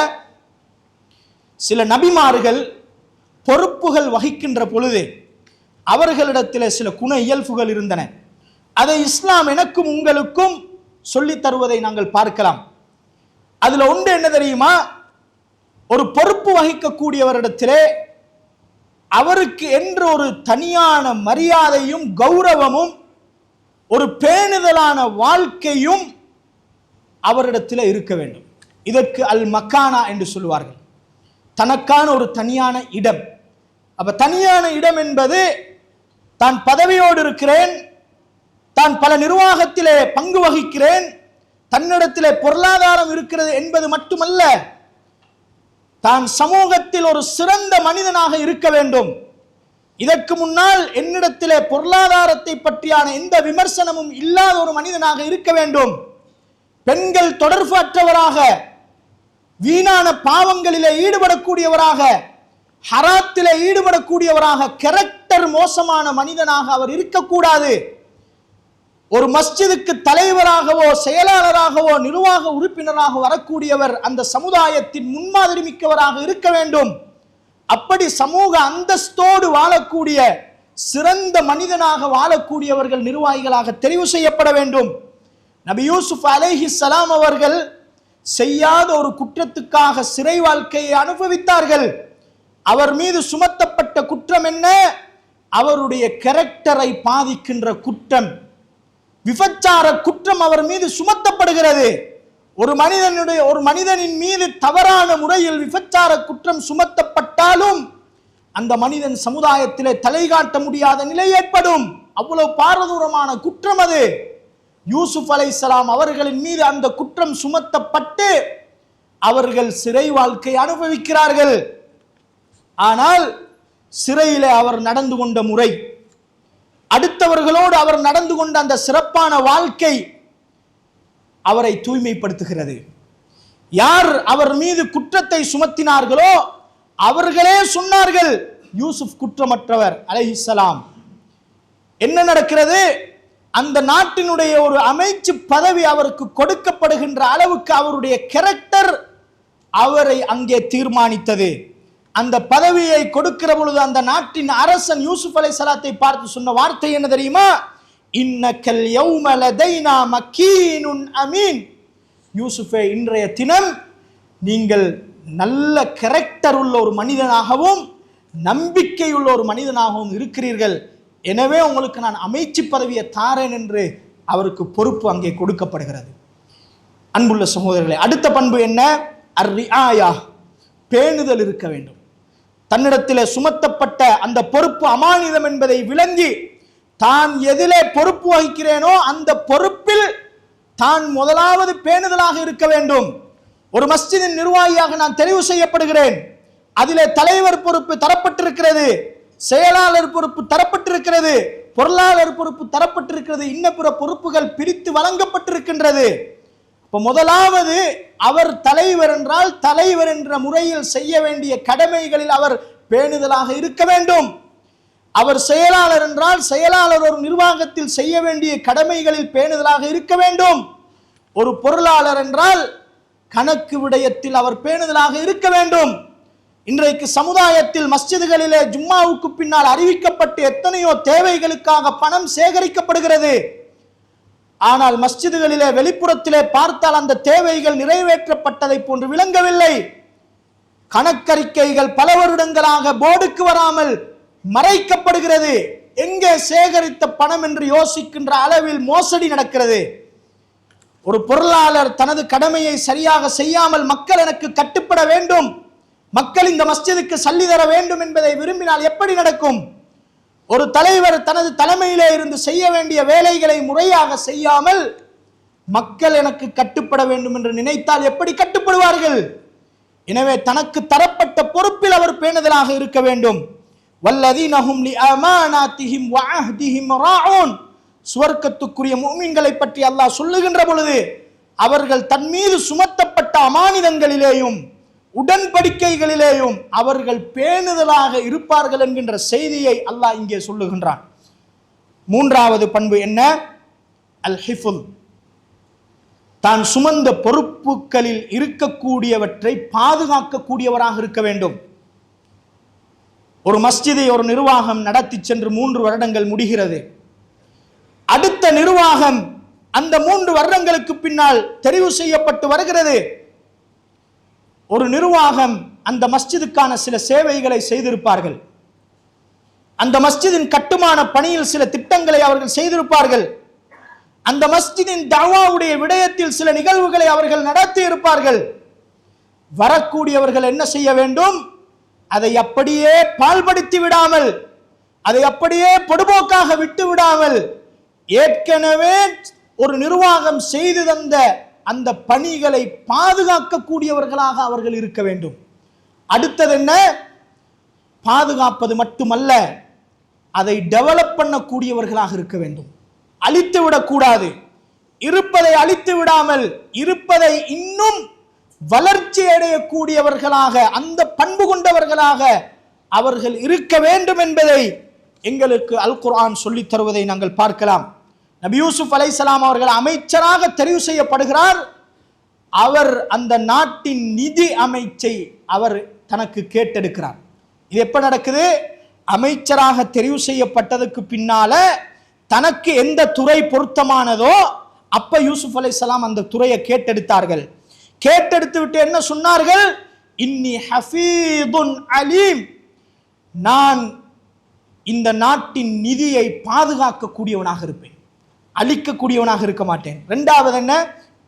சில நபிமார்கள் பொறுப்புகள் வகிக்கின்ற பொழுது அவர்களிடத்தில் சில குண இயல்புகள் இருந்தன. அதை இஸ்லாம் எனக்கும் உங்களுக்கும் சொல்லித் தருவதை நாங்கள் பார்க்கலாம். அதுல ஒன்று என்ன தெரியுமா? ஒரு பொறுப்பு வகிக்கக்கூடியவரிடத்திலே அவருக்கு என்று ஒரு தனியான மரியாதையும் கௌரவமும் ஒரு பேணுதலான வாழ்க்கையும் அவரிடத்தில் இருக்க வேண்டும். இதற்கு அல் மக்கானா என்று சொல்லுவார்கள். தனக்கான ஒரு தனியான இடம். அப்ப தனியான இடம் என்பது தான் பதவியோடு இருக்கிறேன், தான் பல நிர்வாகத்திலே பங்கு வகிக்கிறேன், தன்னிடத்திலே பொருளாதாரம் இருக்கிறது என்பது மட்டுமல்ல, தான் சமூகத்தில் ஒரு சிறந்த மனிதனாக இருக்க வேண்டும். இதற்கு முன்னால் என்னிடத்திலே பொருளாதாரத்தை பற்றியான எந்த விமர்சனமும் இல்லாத ஒரு மனிதனாக இருக்க வேண்டும். பெண்கள் தொடர்பு அற்றவராக, வீணான பாவங்களிலே ஈடுபடக்கூடியவராக, ஹராத்திலே ஈடுபடக்கூடியவராக, கேரக்டர் மோசமான மனிதனாக அவர் இருக்கக்கூடாது. ஒரு மஸ்ஜிதுக்கு தலைவராகவோ செயலாளராகவோ நிர்வாக உறுப்பினராக வரக்கூடியவர் அந்த சமுதாயத்தின் முன்மாதிரி மிக்கவராக இருக்க வேண்டும். அப்படி சமூக அந்தஸ்தோடு வாழக்கூடிய சிறந்த மனிதனாக வாழக்கூடியவர்கள் நிர்வாகிகளாக தெரிவு செய்யப்பட வேண்டும். நபி யூசுப் அலைஹிஸ்ஸலாம் அவர்கள் செய்யாத ஒரு குற்றத்துக்காக சிறை வாழ்க்கையை அனுபவித்தார்கள். அவர் மீது சுமத்தப்பட்ட குற்றம் என்ன? அவருடைய கேரக்டரை பாதிக்கின்ற குற்றம், விபச்சார குற்றம் அவர் மீது சுமத்தப்படுகிறது. ஒரு மனிதனின் மீது தவறான முறையில் விபச்சார குற்றம் சுமத்தப்பட்டாலும் அந்த மனிதன் சமுதாயத்திலே தலை காட்ட முடியாத நிலை ஏற்படும். அவ்வளவு பாரதூரமான குற்றம் அது. யூசுப் அலைஹிஸ்ஸலாம் அவர்களின் மீது அந்த குற்றம் சுமத்தப்பட்டு அவர்கள் சிறை வாழ்க்கை அனுபவிக்கிறார்கள். ஆனால் சிறையிலே அவர் நடந்து கொண்ட முறை, அடுத்தவர்களோடு அவர் நடந்து கொண்ட அந்த சிறப்பான வாழ்க்கை அவரை தூய்மைப்படுத்துகிறது. யார் அவர் மீது குற்றத்தை சுமத்தினார்களோ அவர்களே சொன்னார்கள், யூசுப் குற்றமற்றவர் அலைஹிஸ்ஸலாம். என்ன நடக்கிறது? அந்த நாட்டினுடைய ஒரு அமைச்சு பதவி அவருக்கு கொடுக்கப்படுகின்ற அளவுக்கு அவருடைய கேரக்டர் அவரை அங்கே தீர்மானித்தது. அந்த பதவியை கொடுக்கிற பொழுது அந்த நாட்டின் அரசன் யூசுப் அலைஹிஸ்ஸலாத்தை பார்த்து சொன்ன வார்த்தை என்ன தெரியுமா? இன்னக்கல் யௌம லதைனா மக்கீனுன் அமீன். யூசுஃபே, இன்றைய தினம் நீங்கள் நல்ல கேரக்டர் உள்ள ஒரு மனிதனாகவும் நம்பிக்கையுள்ள ஒரு மனிதனாகவும் இருக்கிறீர்கள். எனவே உங்களுக்கு நான் அமைச்சு பதவியை தாரேன் என்று அவருக்கு பொறுப்பு அங்கே கொடுக்கப்படுகிறது. அன்புள்ள சகோதரர்களே, அடுத்த பண்பு என்ன? அர்ரிஆயா, பேணுதல் இருக்க வேண்டும். தன்னிடத்திலே சுமத்தப்பட்ட அந்த பொறுப்பு அமானிதம் என்பதை விளங்கி தான் எதிலே பொறுப்பு வகிக்கிறேனோ அந்த பொறுப்பில் தான் முதலாவது பேணுதலாக இருக்க வேண்டும். ஒரு மஸ்ஜிதின் நிர்வாகியாக நான் தெரிவு செய்யப்படுகிறேன். அதிலே தலைவர் பொறுப்பு தரப்பட்டிருக்கிறது, செயலாளர் பொறுப்பு தரப்பட்டிருக்கிறது, பொருளாளர் பொறுப்பு தரப்பட்டிருக்கிறது, இன்ன பிற பொறுப்புகள் பிரித்து வழங்கப்பட்டிருக்கின்றது. இப்போ முதலாவது அவர் தலைவர் என்றால் தலைவர் என்ற முறையில் செய்ய வேண்டிய கடமைகளில் அவர் பேணுதலாக இருக்க வேண்டும். அவர் செயலாளர் என்றால் செயலாளர் ஒரு நிர்வாகத்தில் செய்ய வேண்டிய கடமைகளில் பேணுதலாக இருக்க வேண்டும். ஒரு பொருளாளர் என்றால் கணக்கு விடயத்தில் அவர் பேணுதலாக இருக்க வேண்டும். இன்றைக்கு சமுதாயத்தில் மஸ்ஜிதுகளிலே ஜும்மாவுக்கு பின்னால் அறிவிக்கப்பட்டு எத்தனையோ தேவைகளுக்காக பணம் சேகரிக்கப்படுகிறது. ஆனால் மஸ்ஜிதுகளிலே வெளிப்புறத்திலே பார்த்தால் அந்த தேவைகள் நிறைவேற்றப்பட்டதை போன்று விளங்கவில்லை. கணக்கறிக்கைகள் பல வருடங்களாக போர்டுக்கு வராமல் மறைக்கப்படுகிறது. எங்கே சேகரித்த பணம் என்று யோசிக்கின்ற அளவில் மோசடி நடக்கிறது. ஒரு பொருளாளர் தனது கடமையை சரியாக செய்யாமல் மக்கள் எனக்கு கட்டுப்பட வேண்டும், மக்கள் இந்த மஸ்ஜிதுக்கு சல்லி தர வேண்டும் என்பதை விரும்பினால் எப்படி நடக்கும்? ஒரு தலைவர் தனது தலைமையிலே இருந்து செய்ய வேண்டிய வேலைகளை முறையாக செய்யாமல் மக்கள் எனக்கு கட்டுப்பட வேண்டும் என்று நினைத்தால் எப்படி கட்டுப்படுவார்கள்? எனவே தனக்கு தரப்பட்ட பொறுப்பில் அவர் பேணுதலாக இருக்க வேண்டும். வல்லதீனஹும் லிஅமானாத்திஹிம் வஅஹ்திஹிம் ராஊன். சுவர்க்கத்துக்குரிய முஃமின்களை பற்றி அல்லாஹ் சொல்லுகின்ற பொழுது அவர்கள் தன் மீது சுமத்தப்பட்ட அமானிதங்களிலேயும் உடன்படிக்கைகளிலேயும் அவர்கள் பேணுதலாக இருப்பார்கள் என்கின்ற செய்தியை அல்லாஹ் இங்கே சொல்லுகின்றான். மூன்றாவது பண்பு என்ன? அல் ஹிஃபுல், தான் சுமந்த பொறுப்புகளில் இருக்கக்கூடியவற்றை பாதுகாக்கக்கூடியவராக இருக்க வேண்டும். ஒரு மஸ்ஜிதை ஒரு நிர்வாகம் நடத்தி சென்று 3 வருடங்கள் முடிகிறது. அடுத்த நிர்வாகம் அந்த 3 வருடங்களுக்கு பின்னால் தெரிவு செய்யப்பட்டு வருகிறது. ஒரு நிர்வாகம் அந்த மஸ்ஜிதுக்கான சில சேவைகளை செய்திருப்பார்கள். அந்த மஸ்ஜிதின் கட்டுமான பணியில் சில திட்டங்களை அவர்கள் செய்திருப்பார்கள். அந்த மஸ்ஜிதின் தஅவாவுடைய விடயத்தில் சில நிகழ்வுகளை அவர்கள் நடத்தி இருப்பார்கள். வரக்கூடியவர்கள் என்ன செய்ய வேண்டும்? அதை அப்படியே பால்படுத்தி விடாமல், அதை அப்படியே பொடுபோக்காக விட்டு விடாமல், ஏற்கனவே ஒரு நிர்வாகம் செய்து தந்த அந்த பணிகளை பாதுகாக்கக்கூடியவர்களாக அவர்கள் இருக்க வேண்டும். அடுத்தது என்ன? பாதுகாப்பது மட்டுமல்ல, அதை டெவலப் பண்ணக்கூடியவர்களாக இருக்க வேண்டும். அழித்து விடக்கூடாது. இருப்பதை அழித்து விடாமல் இருப்பதை இன்னும் வளர்ச்சி அடையக்கூடியவர்களாக, அந்த பண்பு கொண்டவர்களாக அவர்கள் இருக்க வேண்டும் என்பதை எங்களுக்கு அல் குர்ஆன் சொல்லித் தருவதை நாங்கள் பார்க்கலாம். நபி யூசுப் அலைஹிஸ்ஸலாம் அவர்கள் அமைச்சராக தெரிவு செய்யப்படுகிறார். அவர் அந்த நாட்டின் நிதி அமைச்சை அவர் தனக்கு கேட்டெடுக்கிறார். இது எப்ப நடக்குது? அமைச்சராக தெரிவு செய்யப்பட்டதுக்கு பின்னால தனக்கு எந்த துறை பொருத்தமானதோ அப்ப யூசுப் அலைஹிஸ்ஸலாம் அந்த துறையை கேட்டெடுத்தார்கள். கேட்டெடுத்து விட்டு என்ன சொன்னார்கள்? இன்னி ஹஃபீதுன் அலீம், நான் இந்த நாட்டின் நிதியை பாதுகாக்கக்கூடியவனாக இருப்பேன், அழிக்கக்கூடியவனாக இருக்க மாட்டேன். இரண்டாவது என்ன?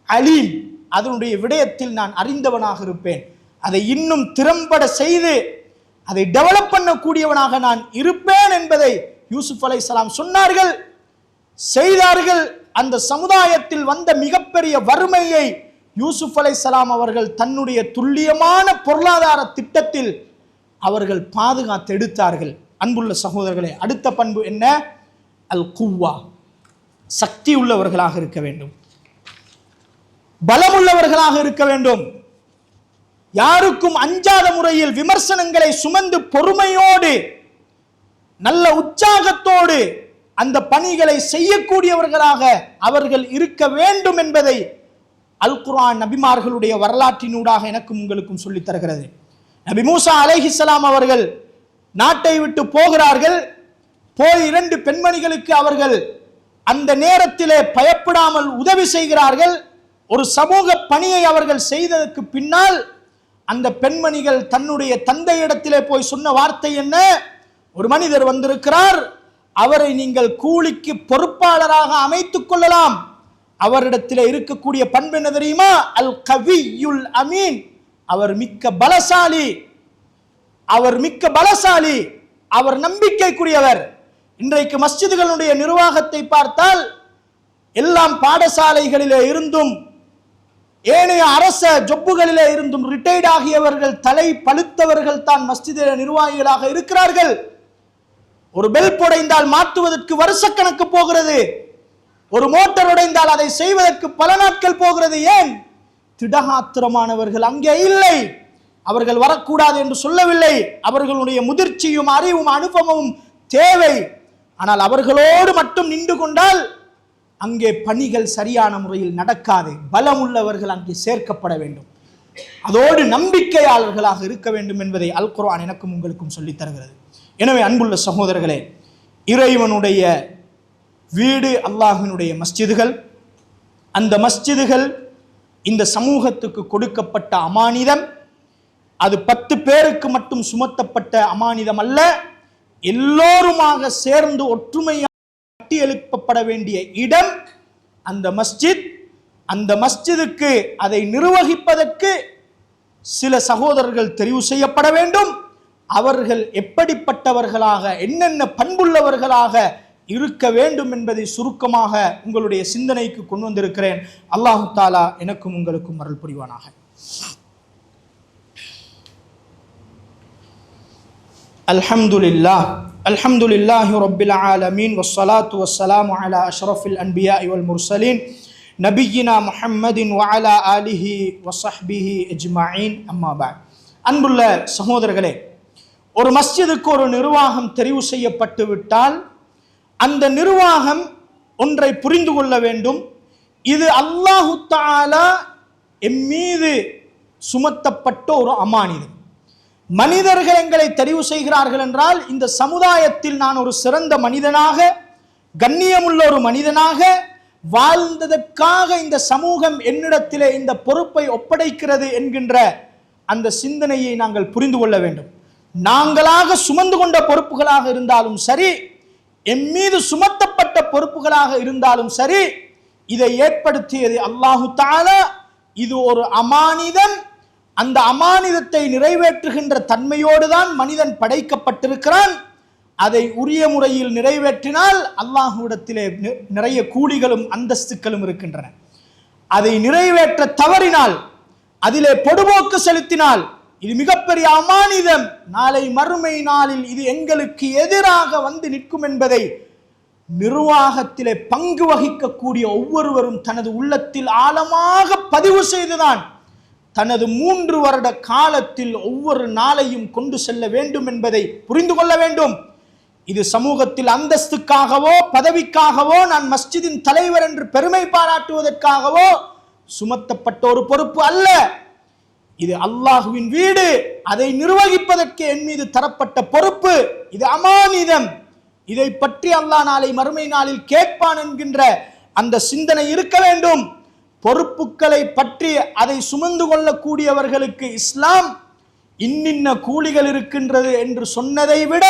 அலீம், அதனுடைய விடயத்தில் நான் அறிந்தவனாக இருப்பேன், அதை இன்னும் திறம்பட செய்து அதை டெவலப் பண்ணக்கூடியவனாக நான் இருப்பேன் என்பதை யூசுப் அலைஹிஸ்ஸலாம் சொன்னார்கள், செய்தார்கள். அந்த சமுதாயத்தில் வந்த மிகப்பெரிய வறுமையை யூசுப் அலைஹிஸ்ஸலாம் அவர்கள் தன்னுடைய துல்லியமான பொருளாதார திட்டத்தில் அவர்கள் பாதுகாத்து எடுத்தார்கள். அன்புள்ள சகோதரர்களே, அடுத்த பண்பு என்ன? அல் குவ்வா, சக்தி உள்ளவர்களாக இருக்க வேண்டும், பலமுள்ளவர்களாக இருக்க வேண்டும். யாருக்கும் அஞ்சாத முறையில் விமர்சனங்களை சுமந்து பொறுமையோடு நல்ல உற்சாகத்தோடு அந்த பணிகளை செய்யக்கூடியவர்களாக அவர்கள் இருக்க வேண்டும் என்பதை அல் குர்ஆன் நபிமார்களுடைய வரலாற்றினூடாக எனக்கும் உங்களுக்கும் சொல்லித் தருகிறது. நபி மூசா அலைஹிஸ்ஸலாம் அவர்கள் நாட்டை விட்டு போகிறார்கள். போய் 2 பெண்மணிகளுக்கு அவர்கள் அந்த நேரத்திலே பயப்படாமல் உதவி செய்கிறார்கள். ஒரு சமூக பணியை அவர்கள் செய்ததற்கு பின்னால் அந்த பெண்மணிகள் தன்னுடைய தந்தையிடத்திலே போய் சொன்ன வார்த்தை என்ன? ஒரு மனிதர் வந்திருக்கிறார், அவரை நீங்கள் கூலிக்கு பொறுப்பாளராக அமைத்துக் கொள்ளலாம். அவரிடத்தில் இருக்கக்கூடிய பண்பு என்ன தெரியுமா? அல் கவியுல் அமீன், அவர் மிக்க பலசாலி, அவர் மிக்க பலசாலி, அவர் நம்பிக்கைக்குரியவர். இன்றைக்கு மஸ்ஜிதுகளுடைய நிர்வாகத்தை பார்த்தால் எல்லாம் பாடசாலைகளிலே இருந்தும் ஏனைய அரச ஜொப்புகளிலே இருந்தும் ரிட்டையர்ட் ஆகியவர்கள், தலை பழுத்தவர்கள் தான் மஸ்ஜித நிர்வாகிகளாக இருக்கிறார்கள். ஒரு பெல் உடைந்தால் மாற்றுவதற்கு வருஷக்கணக்கு போகிறது. ஒரு மோட்டார் உடைந்தால் அதை செய்வதற்கு பல நாட்கள் போகிறது. ஏன்? திடகாத்திரமானவர்கள் அங்கே இல்லை. அவர்கள் வரக்கூடாது என்று சொல்லவில்லை, அவர்களுடைய முதிர்ச்சியும் அறிவும் அனுபவமும் தேவை. ஆனால் அவர்களோடு மட்டும் நின்று கொண்டால் அங்கே பணிகள் சரியான முறையில் நடக்காது. பலம் உள்ளவர்கள் அங்கே சேர்க்கப்பட வேண்டும், அதோடு நம்பிக்கையாளர்களாக இருக்க வேண்டும் என்பதை அல் குர்ஆன் எனக்கும் உங்களுக்கும் சொல்லித் தருகிறது. எனவே அன்புள்ள சகோதரர்களே, இறைவனுடைய வீடு அல்லாஹ்வினுடைய மஸ்ஜிதுகள், அந்த மஸ்ஜிதுகள் இந்த சமூகத்துக்கு கொடுக்கப்பட்ட அமானிதம். அது 10 பேருக்கு மட்டும் சுமத்தப்பட்ட அமானிதம் அல்ல, எல்லோருமாக சேர்ந்து ஒற்றுமையாக கட்டி எழுப்பப்பட வேண்டிய இடம் அந்த மஸ்ஜித். அந்த மஸ்ஜிதுக்கு அதை நிர்வகிப்பதற்கு சில சகோதரர்கள் தெரிவு செய்யப்பட வேண்டும். அவர்கள் எப்படிப்பட்டவர்களாக, என்னென்ன பண்புள்ளவர்களாக இருக்க வேண்டும் என்பதை சுருக்கமாக உங்களுடைய சிந்தனைக்கு கொண்டு வந்திருக்கிறேன். அல்லாஹு தாலா எனக்கும் உங்களுக்கும் அருள் புரிவானாக. அல்ஹம்துலில்லாஹி ரப்பில் ஆலமீன் வஸ்ஸலாத்து வஸ்ஸலாமு அலா அஷ்ரஃபில் அன்பியாஇ வல் முர்சலீன் நபியினா முஹம்மதின் வ அலா ஆலிஹி வஸஹ்பிஹி அஜ்மஈன். அம்மா பஅத். அன்புள்ள சகோதரர்களே, ஒரு மஸ்ஜிதுக்கு ஒரு நிர்வாகம் தெரிவு செய்யப்பட்டு விட்டால் அந்த நிர்வாகம் ஒன்றை புரிந்து கொள்ள வேண்டும். இது அல்லாஹு தஆலா எம்மீது சுமத்தப்பட்ட ஒரு அமானிதம். மனிதர்கள் எங்களை தெரிவு செய்கிறார்கள் என்றால் இந்த சமுதாயத்தில் நான் ஒரு சிறந்த மனிதனாக, கண்ணியமுள்ள ஒரு மனிதனாக வாழ்ந்ததற்காக இந்த சமூகம் என்னிடத்திலே இந்த பொறுப்பை ஒப்படைக்கிறது என்கின்ற அந்த சிந்தனையை நாங்கள் புரிந்து கொள்ள வேண்டும். நாங்களாக சுமந்து கொண்ட பொறுப்புகளாக இருந்தாலும் சரி, எம்மீது சுமத்தப்பட்ட பொறுப்புகளாக இருந்தாலும் சரி, இதை ஏற்படுத்தியது அல்லாஹு தஆலா. இது ஒரு அமானிதம். அந்த அமானிதத்தை நிறைவேற்றுகின்ற தன்மையோடு தான் மனிதன் படைக்கப்பட்டிருக்கிறான். அதை உரிய முறையில் நிறைவேற்றினால் அல்லாஹ்விடத்திலே நிறைய கூலிகளும் அந்தஸ்துக்களும் இருக்கின்றன. அதை நிறைவேற்ற தவறினால், அதிலே பொடுபோக்கு செலுத்தினால், இது மிகப்பெரிய அமானிதம், நாளை மறுமை நாளில் இது எங்களுக்கு எதிராக வந்து நிற்கும் என்பதை நிர்வாகத்திலே பங்கு வகிக்கக்கூடிய ஒவ்வொருவரும் தனது உள்ளத்தில் ஆழமாக பதிவு செய்துதான் தனது 3 வருட காலத்தில் ஒவ்வொரு நாளையும் கொண்டு செல்ல வேண்டும் என்பதை புரிந்து கொள்ள வேண்டும். இது சமூகத்தில் அந்தஸ்துக்காகவோ பதவிக்காகவோ, நான் மஸ்ஜிதின் தலைவர் என்று பெருமை பாராட்டுவதற்காகவோ சுமத்தப்பட்ட ஒரு பொறுப்பு அல்ல. இது அல்லாஹுவின் வீடு, அதை நிர்வகிப்பதற்கு என் மீது தரப்பட்ட பொறுப்பு. இது அமானிதம். இதை பற்றி அல்லாஹ் நாளை மறுமை நாளில் கேட்பான் என்கின்ற அந்த சிந்தனை இருக்க வேண்டும். பொறுப்புகளை பற்றி அதை சுமந்து கொள்ளக்கூடியவர்களுக்கு இஸ்லாம் இன்னின்ன கூலிகள் இருக்கின்றது என்று சொன்னதை விட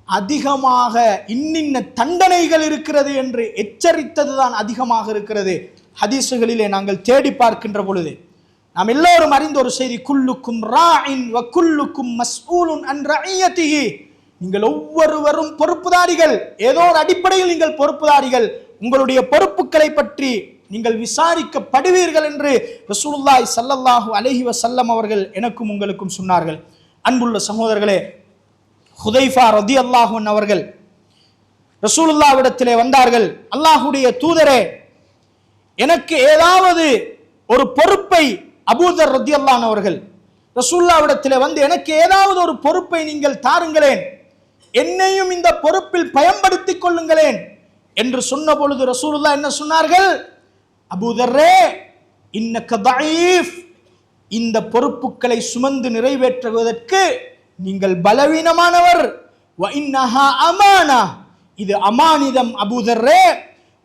அதிகமாக இன்னின்ன தண்டனைகள் இருக்கிறது என்று எச்சரித்ததுதான் அதிகமாக இருக்கிறது. ஹதீசுகளிலே நாங்கள் தேடி பார்க்கின்ற பொழுது நாம் எல்லோரும் அறிந்த ஒரு செய்தி, குல்லுக்கும் ராஇன் வ குல்லுக்கும் மஸ்ஊலுன் அன் ரஇயத்திஹி. நீங்கள் ஒவ்வொருவரும் பொறுப்புதாரிகள், ஏதோ ஒரு அடிப்படையில் நீங்கள் பொறுப்புதாரிகள், உங்களுடைய பொறுப்புகளை பற்றி நீங்கள் விசாரிக்கப்படுவீர்கள் என்று ரசூலுல்லாஹி ஸல்லல்லாஹு அலைஹி வஸல்லம் அவர்கள் எனக்கும் உங்களுக்கும் சொன்னார்கள். அன்புள்ள சகோதரர்களே, ஹுதைஃபா ரலியல்லாஹு அன்ஹு அவர்கள் ரசூலுல்லாஹ்விடத்திலே வந்தார்கள். அல்லாஹ்வுடைய தூதரே, எனக்கு ஏதாவது ஒரு பொறுப்பை, அபூதர் ரலியல்லாஹு அன்ஹு அவர்கள் ரசூலுல்லாஹ்விடத்திலே வந்து எனக்கு ஏதாவது ஒரு பொறுப்பை நீங்கள் தாருங்களேன், என்னையும் இந்த பொறுப்பில் பயன்படுத்திக் கொள்ளுங்களேன் என்று சொன்ன பொழுது ரசூலுல்லாஹ் என்ன சொன்னார்கள்? அபூதர்ரே, இன்னக தஈஃப், இந்த பொறுப்புகளை சுமந்து நிறைவேற்றுவதற்கு நீங்கள் பலவீனமானவர். வ இன்னஹா அமானா, இது அமானிதம் அபூதர்ரே.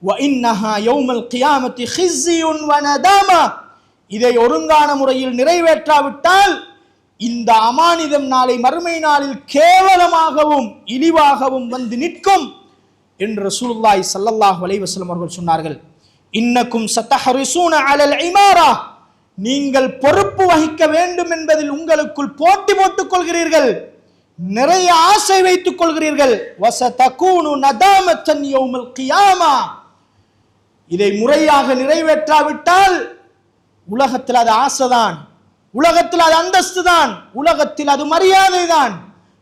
வ இன்னஹா யௌமல் கியாமத்தி ஹிஸ்ஸியுன் வ நதாமா, இதை ஒழுங்கான முறையில் நிறைவேற்றாவிட்டால் இந்த அமானிதம் நாளை மறுமை நாளில் கேவலமாகவும் இழிவாகவும் வந்து நிற்கும் என்று ரசூலுல்லாஹி ஸல்லல்லாஹு அலைஹி வஸல்லம் அவர்கள் சொன்னார்கள். இன்னக்கும் சதஹரிசூன அலல் இமாரா, நீங்கள் பொறுப்பு வகிக்க வேண்டும் என்பதில் உங்களுக்குள் போட்டி போட்டுக் கொள்கிறீர்கள், நிறைய ஆசை வைத்துக் கொள்கிறீர்கள். வஸதகூனு நதாமத்தன் யௌமல் கியாமா, இதை முறையாக நிறைவேற்றாவிட்டால் உலகத்தில் அது ஆசைதான், உலகத்தில் அது அந்தஸ்து தான், உலகத்தில் அது மரியாதை தான்.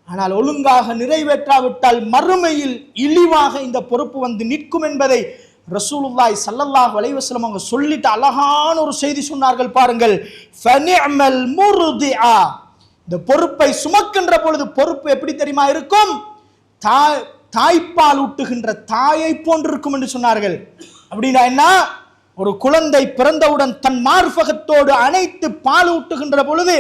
ஆனால் ஒழுங்காக நிறைவேற்றாவிட்டால் மறுமையில் இழிவாக இந்த பொறுப்பு வந்து நிற்கும் என்பதை ரசூலுல்லாஹி ஸல்லல்லாஹு அலைஹி வஸல்லம் அவங்க சொல்லிட்டு அழகான ஒரு செய்தி சொன்னார்கள் பாருங்கள். ஃபனிஅமல் முர்திஆ, இந்த பொறுப்பை சுமக்கின்ற பொழுது பொறுப்பு எப்படி தெரியுமா இருக்கும்? தாய்ப்பால் ஊட்டுகின்ற தாயை போன்று இருக்கும் என்று சொன்னார்கள். அப்படின்னா என்ன? ஒரு குழந்தை பிறந்தவுடன் தன் மார்பகத்தோடு அணைத்து பால் ஊட்டுகின்ற பொழுது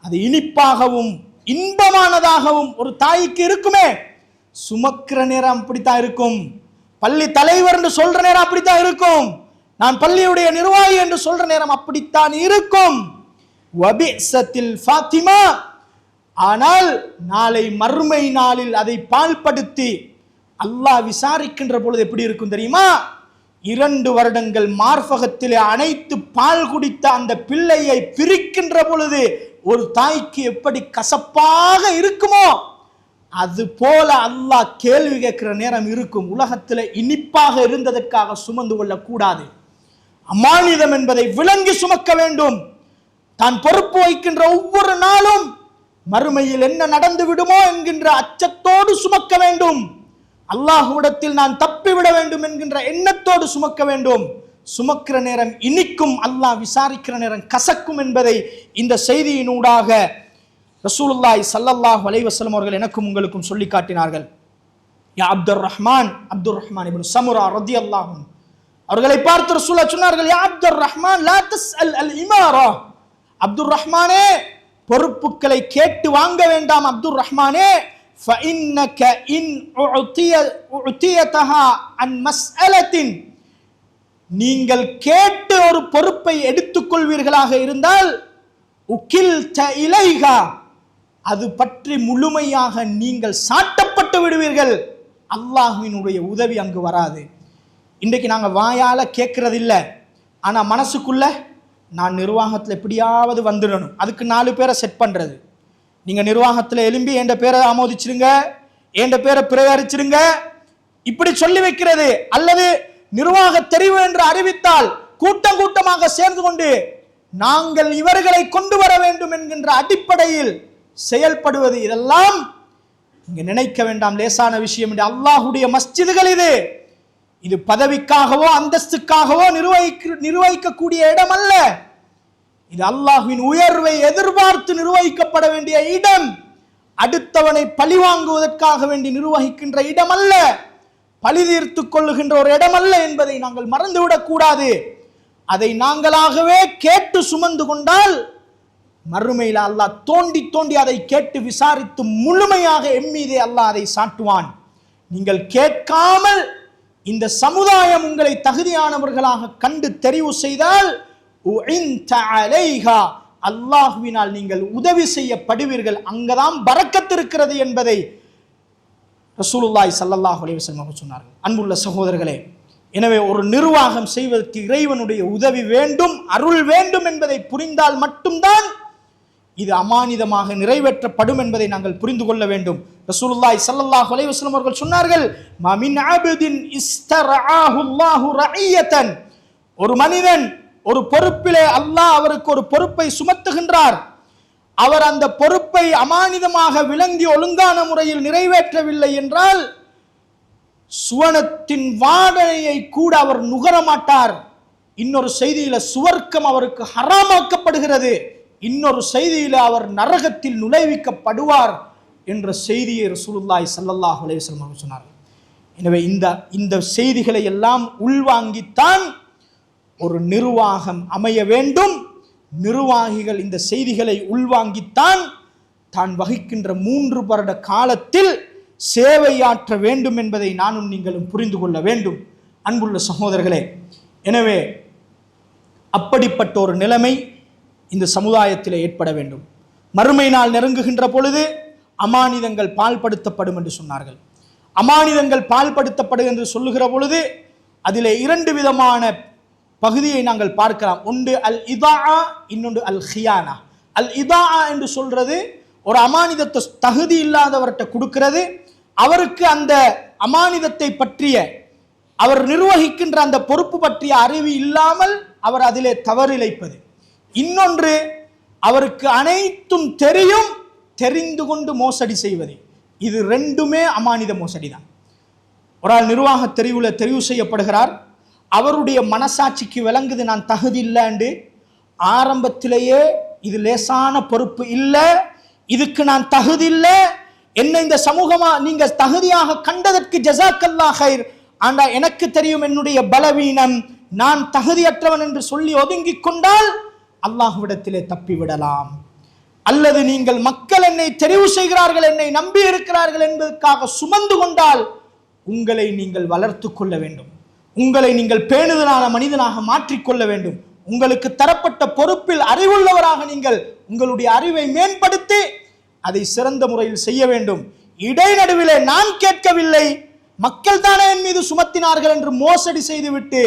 அது இனிப்பாகவும் இன்பமானதாகவும் ஒரு தாய்க்கு இருக்குமே, சுமக்கிற நேரம் அப்படித்தான் இருக்கும். பள்ளி தலைவர் என்று சொல்ற நேரம் அப்படித்தான் இருக்கும். நான் பள்ளியுடைய நிர்வாகி என்று சொல்ற நேரம் அப்படித்தான் இருக்கும். வபிஸத்தில் ஃபாத்திமா, ஆனால் நாளை மறுமை நாளில் அதை பால்படுத்தி அல்லாஹ் விசாரிக்கின்ற பொழுது எப்படி இருக்கும் தெரியுமா? 2 வருடங்கள் மார்பகத்திலே அனைத்து பால் குடித்த அந்த பிள்ளையை பிரிக்கின்ற பொழுது ஒரு தாய்க்கு எப்படி கசப்பாக இருக்குமோ அது போல அல்லாஹ் கேள்வி கேட்கிற நேரம் இருக்கும். உலகத்தில் இனிப்பாக இருந்ததற்காக சுமந்து கொள்ளக்கூடாது. அமானிதம் என்பதை விளங்கி சுமக்க வேண்டும். தான் பொறுப்பு வைக்கின்ற ஒவ்வொரு நாளும் மறுமையில் என்ன நடந்து விடுமோ என்கின்ற அச்சத்தோடு சுமக்க வேண்டும். அல்லாஹ்விடத்தில் நான் தப்பிவிட வேண்டும் என்கின்ற எண்ணத்தோடு சுமக்க வேண்டும். சுமக்கிற நேரம் இனிக்கும், அல்லாஹ் விசாரிக்கிற நேரம் கசக்கும் என்பதை இந்த செய்தியினூடாக ரசூலுல்லாஹி ஸல்லல்லாஹு அலைஹி வஸல்லம் அவர்கள் எனக்கும் உங்களுக்கும் சொல்லி காட்டினார்கள். யா அப்துர் ரஹ்மான் இப்னு சமுரா ரலியல்லாஹு அன்ஹு அவர்களை பார்த்து ரசூலுல்லாஹ் சொன்னார்கள், யா அப்துர் ரஹ்மான் லா தஸ்அல் அல் இமாரா, அப்துர் ரஹ்மானே பொறுப்புகளை கேட்டு வாங்க வேண்டாம் அப்துர் ரஹ்மானே, فإنك إن أعطيتها عن مسألة, நீங்கள் கேட்டு ஒரு பொறுப்பை எடுத்துக்கொள்வீர்களாக இருந்தால் உகில்த இலைஹா, அது பற்றி முழுமையாக நீங்கள் சாட்டப்பட்டு விடுவீர்கள், அல்லாஹ்வினுடைய உதவி அங்கு வராது. இன்றைக்கு நாங்கள் வாயால கேட்கறது இல்லை, ஆனால் மனசுக்குள்ள நான் நிர்வாகத்தில் எப்படியாவது வந்துடணும், அதுக்கு 4 பேரை செட் பண்ணுறது. நீங்கள் நிர்வாகத்தில் எழும்பி என் பேரை ஆமோதிச்சிருங்க, என் பேரை பிரேரிச்சிருங்க, இப்படி சொல்லி வைக்கிறது. அல்லது நிர்வாக தெரிவு என்று அறிவித்தால் கூட்டம் கூட்டமாக சேர்ந்து கொண்டு நாங்கள் இவர்களை கொண்டு வர வேண்டும் என்கின்ற அடிப்படையில் செயல்படுவது, இதெல்லாம் இங்க நினைக்க வேண்டாம் லேசான விஷயம். அல்லாஹுடைய மஸ்ஜிதுகள் இது பதவிக்காகவோ அந்தஸ்துக்காகவோ நிர்வகிக்கக்கூடிய இடம் அல்ல. இது அல்லாஹ்வின் உயர்வை எதிர்பார்த்து நிர்வகிக்கப்பட வேண்டிய இடம். அடுத்தவனை பழி வாங்குவதற்காக வேண்டி நிர்வகிக்கின்ற இடம் அல்ல, பழி தீர்த்து கொள்ளுகின்ற ஒரு இடம் அல்ல என்பதை நாங்கள் மறந்துவிடக் கூடாது. அதை நாங்களாகவே கேட்டு சுமந்து கொண்டால் மறுமையில் அல்லாஹ் தோண்டி தோண்டி அதை கேட்டு விசாரித்து முழுமையாக எம்மீதே அல்லாஹ் அதை சாட்டுவான். நீங்கள் கேட்காமல் இந்த சமுதாயம் உங்களை தகுதியானவர்களாக கண்டு தெரிவு செய்தால் அல்லாஹ்வினால் நீங்கள் உதவி செய்யப்படுவீர்கள். அங்கதான் பரக்கத் இருக்கிறது என்பதை ரசூலுல்லாஹி ஸல்லல்லாஹு அலைஹி வஸல்லம் சொன்னார்கள். அன்புள்ள சகோதரர்களே, எனவே ஒரு நிர்வாகம் செய்வதற்கு இறைவனுடைய உதவி வேண்டும், அருள் வேண்டும் என்பதை புரிந்தால் மட்டும்தான் இது அமானிதமாக நிறைவேற்றப்படும் என்பதை நாங்கள் புரிந்து கொள்ள வேண்டும். ரசூலுல்லாஹி ஸல்லல்லாஹு அலைஹி வஸல்லம் அவர்கள் சொன்னார்கள், மா மின் அப்தின் இஸ்தரஆஹு அல்லாஹு ரஇயதன், ஒரு மனிதன் ஒரு பொறுப்பிலே அல்லாஹ் அவருக்கு ஒரு பொறுப்பை சுமத்துகின்றார், அவர் அந்த பொறுப்பை அமானிதமாக விளங்கி ஒழுங்கான முறையில் நிறைவேற்றவில்லை என்றால் சுவனத்தின் வாடையை கூட அவர் நுகர மாட்டார். இன்னொரு செய்தியில சுவர்க்கம் அவருக்கு ஹராமாக்கப்படுகிறது, இன்னொரு செய்தியில அவர் நரகத்தில் நுழைவிக்கப்படுவார் என்ற செய்தியை ரசூலுல்லாஹி ஸல்லல்லாஹு அலைஹி வஸல்லம் சொன்னார். எனவே இந்த செய்திகளை எல்லாம் உள்வாங்கித்தான் ஒரு நிர்வாகம் அமைய வேண்டும். நிர்வாகிகள் இந்த செய்திகளை உள்வாங்கித்தான் தான் வகிக்கின்ற 3 வருட காலத்தில் சேவையாற்ற வேண்டும் என்பதை நானும் நீங்களும் புரிந்து கொள்ள வேண்டும். அன்புள்ள சகோதரர்களே, எனவே அப்படிப்பட்ட ஒரு நிலைமை இந்த சமுதாயத்தில் ஏற்பட வேண்டும். மறுமை நாள் நெருங்குகின்ற பொழுது அமானிதங்கள் பால்படுத்தப்படும் என்று சொன்னார்கள். அமானிதங்கள் பால்படுத்தப்படும் என்று சொல்லுகிற பொழுது அதிலே 2 விதமான பகுதியை நாங்கள் பார்க்கலாம். ஒன்று அல் இதா, இன்னொன்று அல் ஹியானா. அல் இதா என்று சொல்றது ஒரு அமானிதத்தை தகுதி இல்லாதவர்கிட்ட கொடுக்கிறது, அவருக்கு அந்த அமானிதத்தை பற்றிய அவர் நிர்வகிக்கின்ற அந்த பொறுப்பு பற்றிய அறிவு இல்லாமல் அவர் அதிலே தவறிழைப்பது. இன்னொன்று அவருக்கு அனைத்தும் தெரியும், தெரிந்து கொண்டு மோசடி செய்வது. இது 2மே அமானித மோசடி தான். ஒரு ஆள் நிர்வாக தெரிவு செய்யப்படுகிறார், அவருடைய மனசாட்சிக்கு விளங்குது நான் தகுதி இல்லைன்னு, ஆரம்பத்திலேயே இது லேசான பொறுப்பு இல்லை, இதுக்கு நான் தகுதி இல்லை, என்ன இந்த சமூகமா நீங்க தகுதியாக கண்டதற்கு ஜஸாக்கல்லாஹ் ஹைர், ஆண்டா எனக்கு தெரியும் என்னுடைய பலவீனம், நான் தகுதியற்றவன் என்று சொல்லி ஒதுங்கிக் கொண்டால் அல்லாஹ்விடத்திலே தப்பிவிடலாம். அல்லது நீங்கள் மக்கள் என்னை தெரிவு செய்கிறார்கள், என்னை நம்பி இருக்கிறார்கள் என்பதற்காக சுமந்து கொண்டால் உங்களை நீங்கள் வளர்த்து கொள்ள வேண்டும், உங்களை நீங்கள் பேணுதலான மனிதனாக மாற்றிக்கொள்ள வேண்டும். உங்களுக்கு தரப்பட்ட பொறுப்பில் அறிவுள்ளவராக நீங்கள் உங்களுடைய அறிவை மேம்படுத்தி அதை சிறந்த முறையில் செய்ய வேண்டும். இடைநடுவிலே நான் கேட்கவில்லை, மக்கள் தானே என் மீது சுமத்தினார்கள் என்று மோசடி செய்துவிட்டு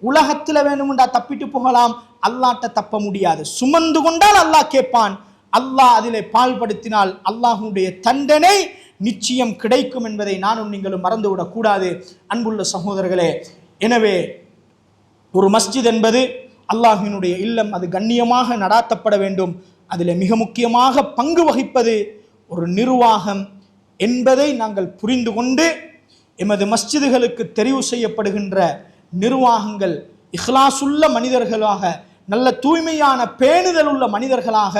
உலகத்தில் வேணும்டா தப்பிட்டு போகலாம், அல்லாட்ட தப்ப முடியாது. சுமந்து கொண்டால் அல்லாஹ் கேட்பான், அல்லாஹ் அதிலே பால்படுத்தினால் அல்லாஹ்வுடைய தண்டனை நிச்சயம் கிடைக்கும் என்பதை நானும் நீங்களும் மறந்துவிடக் கூடாது. அன்புள்ள சகோதரர்களே, எனவே ஒரு மஸ்ஜித் என்பது அல்லாஹ்வினுடைய இல்லம், அது கண்ணியமாக நடாத்தப்பட வேண்டும். அதில் மிக முக்கியமாக பங்கு வகிப்பது ஒரு நிர்வாகம் என்பதை நாங்கள் புரிந்து கொண்டு எமது மஸ்ஜிதுகளுக்கு தெரிவு செய்யப்படுகின்ற நிர்வாகங்கள் இஹ்லாசுள்ள மனிதர்களாக, நல்ல தூய்மையான பேணுதல் உள்ள மனிதர்களாக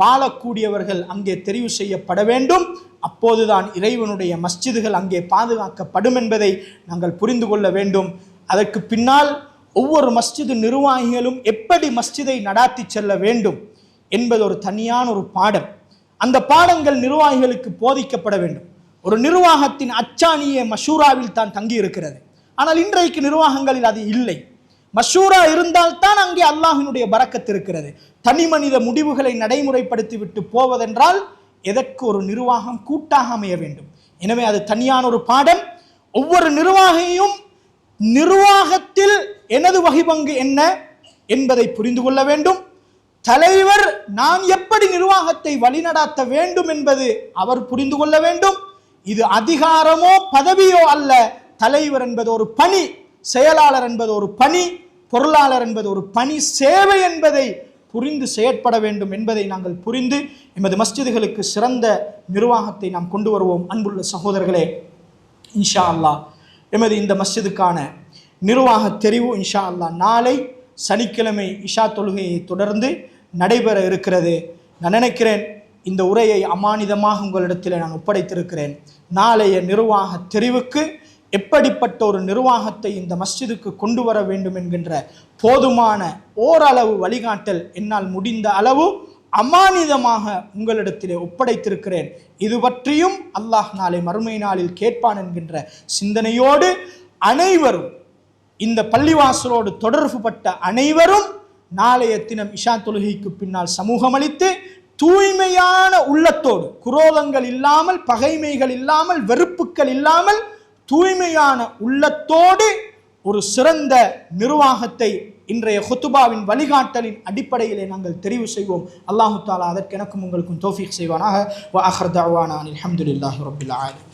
வாழக்கூடியவர்கள் அங்கே தெரிவு செய்யப்பட வேண்டும். அப்போதுதான் இறைவனுடைய மஸ்ஜிதுகள் அங்கே பாதுகாக்கப்படும் என்பதை நாங்கள் புரிந்து கொள்ள வேண்டும். அதற்கு பின்னால் ஒவ்வொரு மஸ்ஜிது நிர்வாகிகளும் எப்படி மஸ்ஜிதை நடாத்தி செல்ல வேண்டும் என்பது ஒரு தனியான ஒரு பாடம். அந்த பாடங்கள் நிர்வாகிகளுக்கு போதிக்கப்பட வேண்டும். ஒரு நிர்வாகத்தின் அச்சாணியே மஷூராவில் தான் தங்கி இருக்கிறது. ஆனால் இன்றைக்கு நிர்வாகங்களில் அது இல்லை. மஷூரா இருந்தால்தான் அங்கே அல்லாஹ்வினுடைய பரக்கத் இருக்கிறது. தனி மனித முடிவுகளை நடைமுறைப்படுத்தி விட்டு போவதென்றால் எதற்கு ஒரு நிர்வாகம் கூட்டாக அமைய வேண்டும். எனவே அது தனியான ஒரு பாடம். ஒவ்வொரு நிர்வாகியும் நிர்வாகத்தில் எனது வகிபங்கு என்ன என்பதை புரிந்து கொள்ள வேண்டும். தலைவர் நான் எப்படி நிர்வாகத்தை வழிநடாத்த வேண்டும் என்பது அவர் புரிந்து கொள்ள வேண்டும். இது அதிகாரமோ பதவியோ அல்ல. தலைவர் என்பது ஒரு பணி, செயலாளர் என்பது ஒரு பணி, பொருளாளர் என்பது ஒரு பணி, சேவை என்பதை புரிந்து செயற்பட வேண்டும் என்பதை நாங்கள் புரிந்து எமது மஸ்ஜிதுகளுக்கு சிறந்த நிர்வாகத்தை நாம் கொண்டு வருவோம். அன்புள்ள சகோதரர்களே, இன்ஷா அல்லாஹ் எமது இந்த மஸ்ஜிதுக்கான நிர்வாக தெரிவு இன்ஷா அல்லாஹ் நாளை சனிக்கிழமை இஷா தொழுகையை தொடர்ந்து நடைபெற இருக்கிறது. நான் நினைக்கிறேன் இந்த உரையை அமானிதமாக உங்களிடத்தில் நான் ஒப்படைத்திருக்கிறேன். நாளைய நிர்வாக தெரிவுக்கு எப்படிப்பட்ட ஒரு நிர்வாகத்தை இந்த மஸ்ஜிதுக்கு கொண்டு வர வேண்டும் என்கின்ற போதுமான ஓரளவு வழிகாட்டல் என்னால் முடிந்த அளவு அமானிதமாக உங்களிடத்திலே ஒப்படைத்திருக்கிறேன். இது பற்றியும் அல்லாஹ் நாளை மறுமை நாளில் கேட்பான் என்கின்ற சிந்தனையோடு அனைவரும், இந்த பள்ளிவாசலோடு தொடர்பு பட்ட அனைவரும் நாளைய தினம் இஷா தொழுகைக்கு பின்னால் சமூகமளித்து தூய்மையான உள்ளத்தோடு, குரோதங்கள் இல்லாமல், பகைமைகள் இல்லாமல், வெறுப்புகள் இல்லாமல், தூய்மையான உள்ளத்தோடு ஒரு சிறந்த நிர்வாகத்தை இன்றைய ஹுத்துபாவின் வழிகாட்டலின் அடிப்படையிலே நாங்கள் தெரிவு செய்வோம். அல்லாஹு தஆலா அதற்கு எனக்கும் உங்களுக்கும் தௌஃபீக் செய்வானாக. வ ஆகிர் தஅவானா அல்ஹம்துலில்லாஹி ரப்பில் ஆலமீன்.